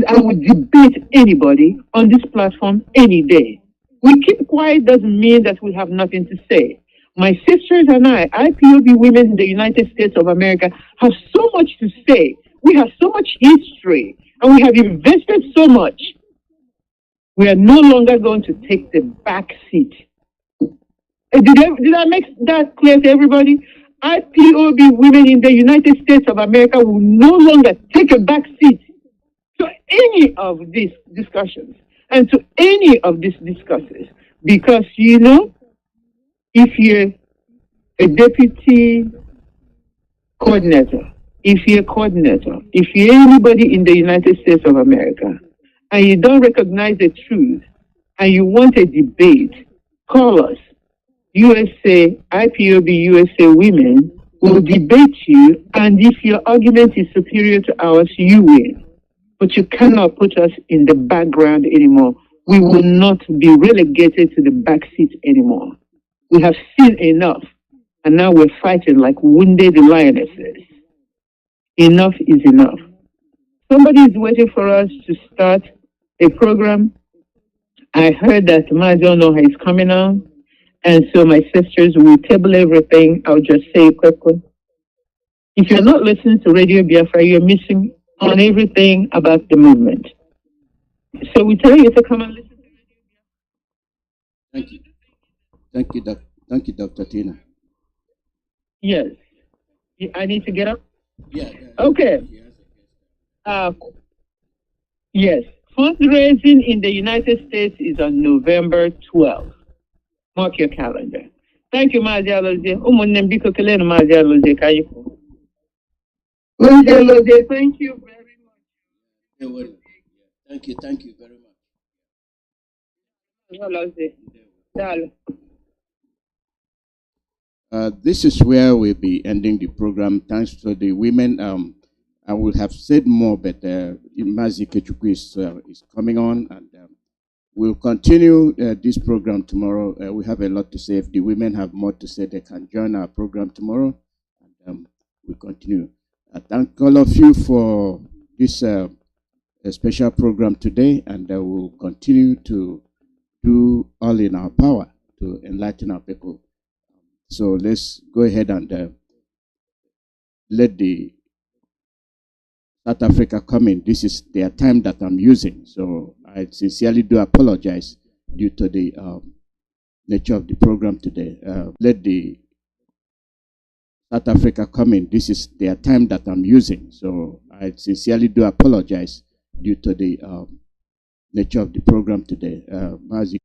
J: I would debate anybody on this platform any day. We keep quiet doesn't mean that we have nothing to say. My sisters and I, IPOB women in the United States of America, have so much to say. We have so much history, and we have invested so much. We are no longer going to take the back seat. Did I make that clear to everybody? IPOB women in the United States of America will no longer take a back seat to any of these discussions and to any of these discussions. Because, you know, if you're a deputy coordinator, if you're a coordinator, if you're anybody in the United States of America, and you don't recognize the truth, and you want a debate, call us. USA, IPOB USA women will debate you, and if your argument is superior to ours, you win. But you cannot put us in the background anymore. We will not be relegated to the back seat anymore. We have seen enough, and now we're fighting like wounded lionesses. Enough is enough. Somebody is waiting for us to start a program. I heard that Mazi is coming on, and so my sisters will table everything. I'll just say quickly. If you're not listening to Radio Biafra, you're missing on everything about the movement. So we tell you to come and listen to Radio Biafra.
D: Thank you. Thank you, Dr. Tina.
J: Yes. I need to get up?
D: Yeah.
J: Okay. Yes. Fundraising in the United States is on November 12th. Mark your calendar. Thank you, Mazi Alozie. Mazi Alozie. Thank you very much.
D: You're welcome. Thank you very much. This is where we'll be ending the program. Thanks to the women. I would have said more, but Mazi Kechukwu is coming on, and we'll continue this program tomorrow. We have a lot to say. If the women have more to say, they can join our program tomorrow, and we'll continue. I thank all of you for this special program today, and we'll continue to do all in our power to enlighten our people. So let's go ahead and let the South Africa come in. This is their time that I'm using, so I sincerely do apologize due to the nature of the program today. Let the South Africa coming. This is their time that I'm using. So I sincerely do apologize due to the nature of the program today. Mazi.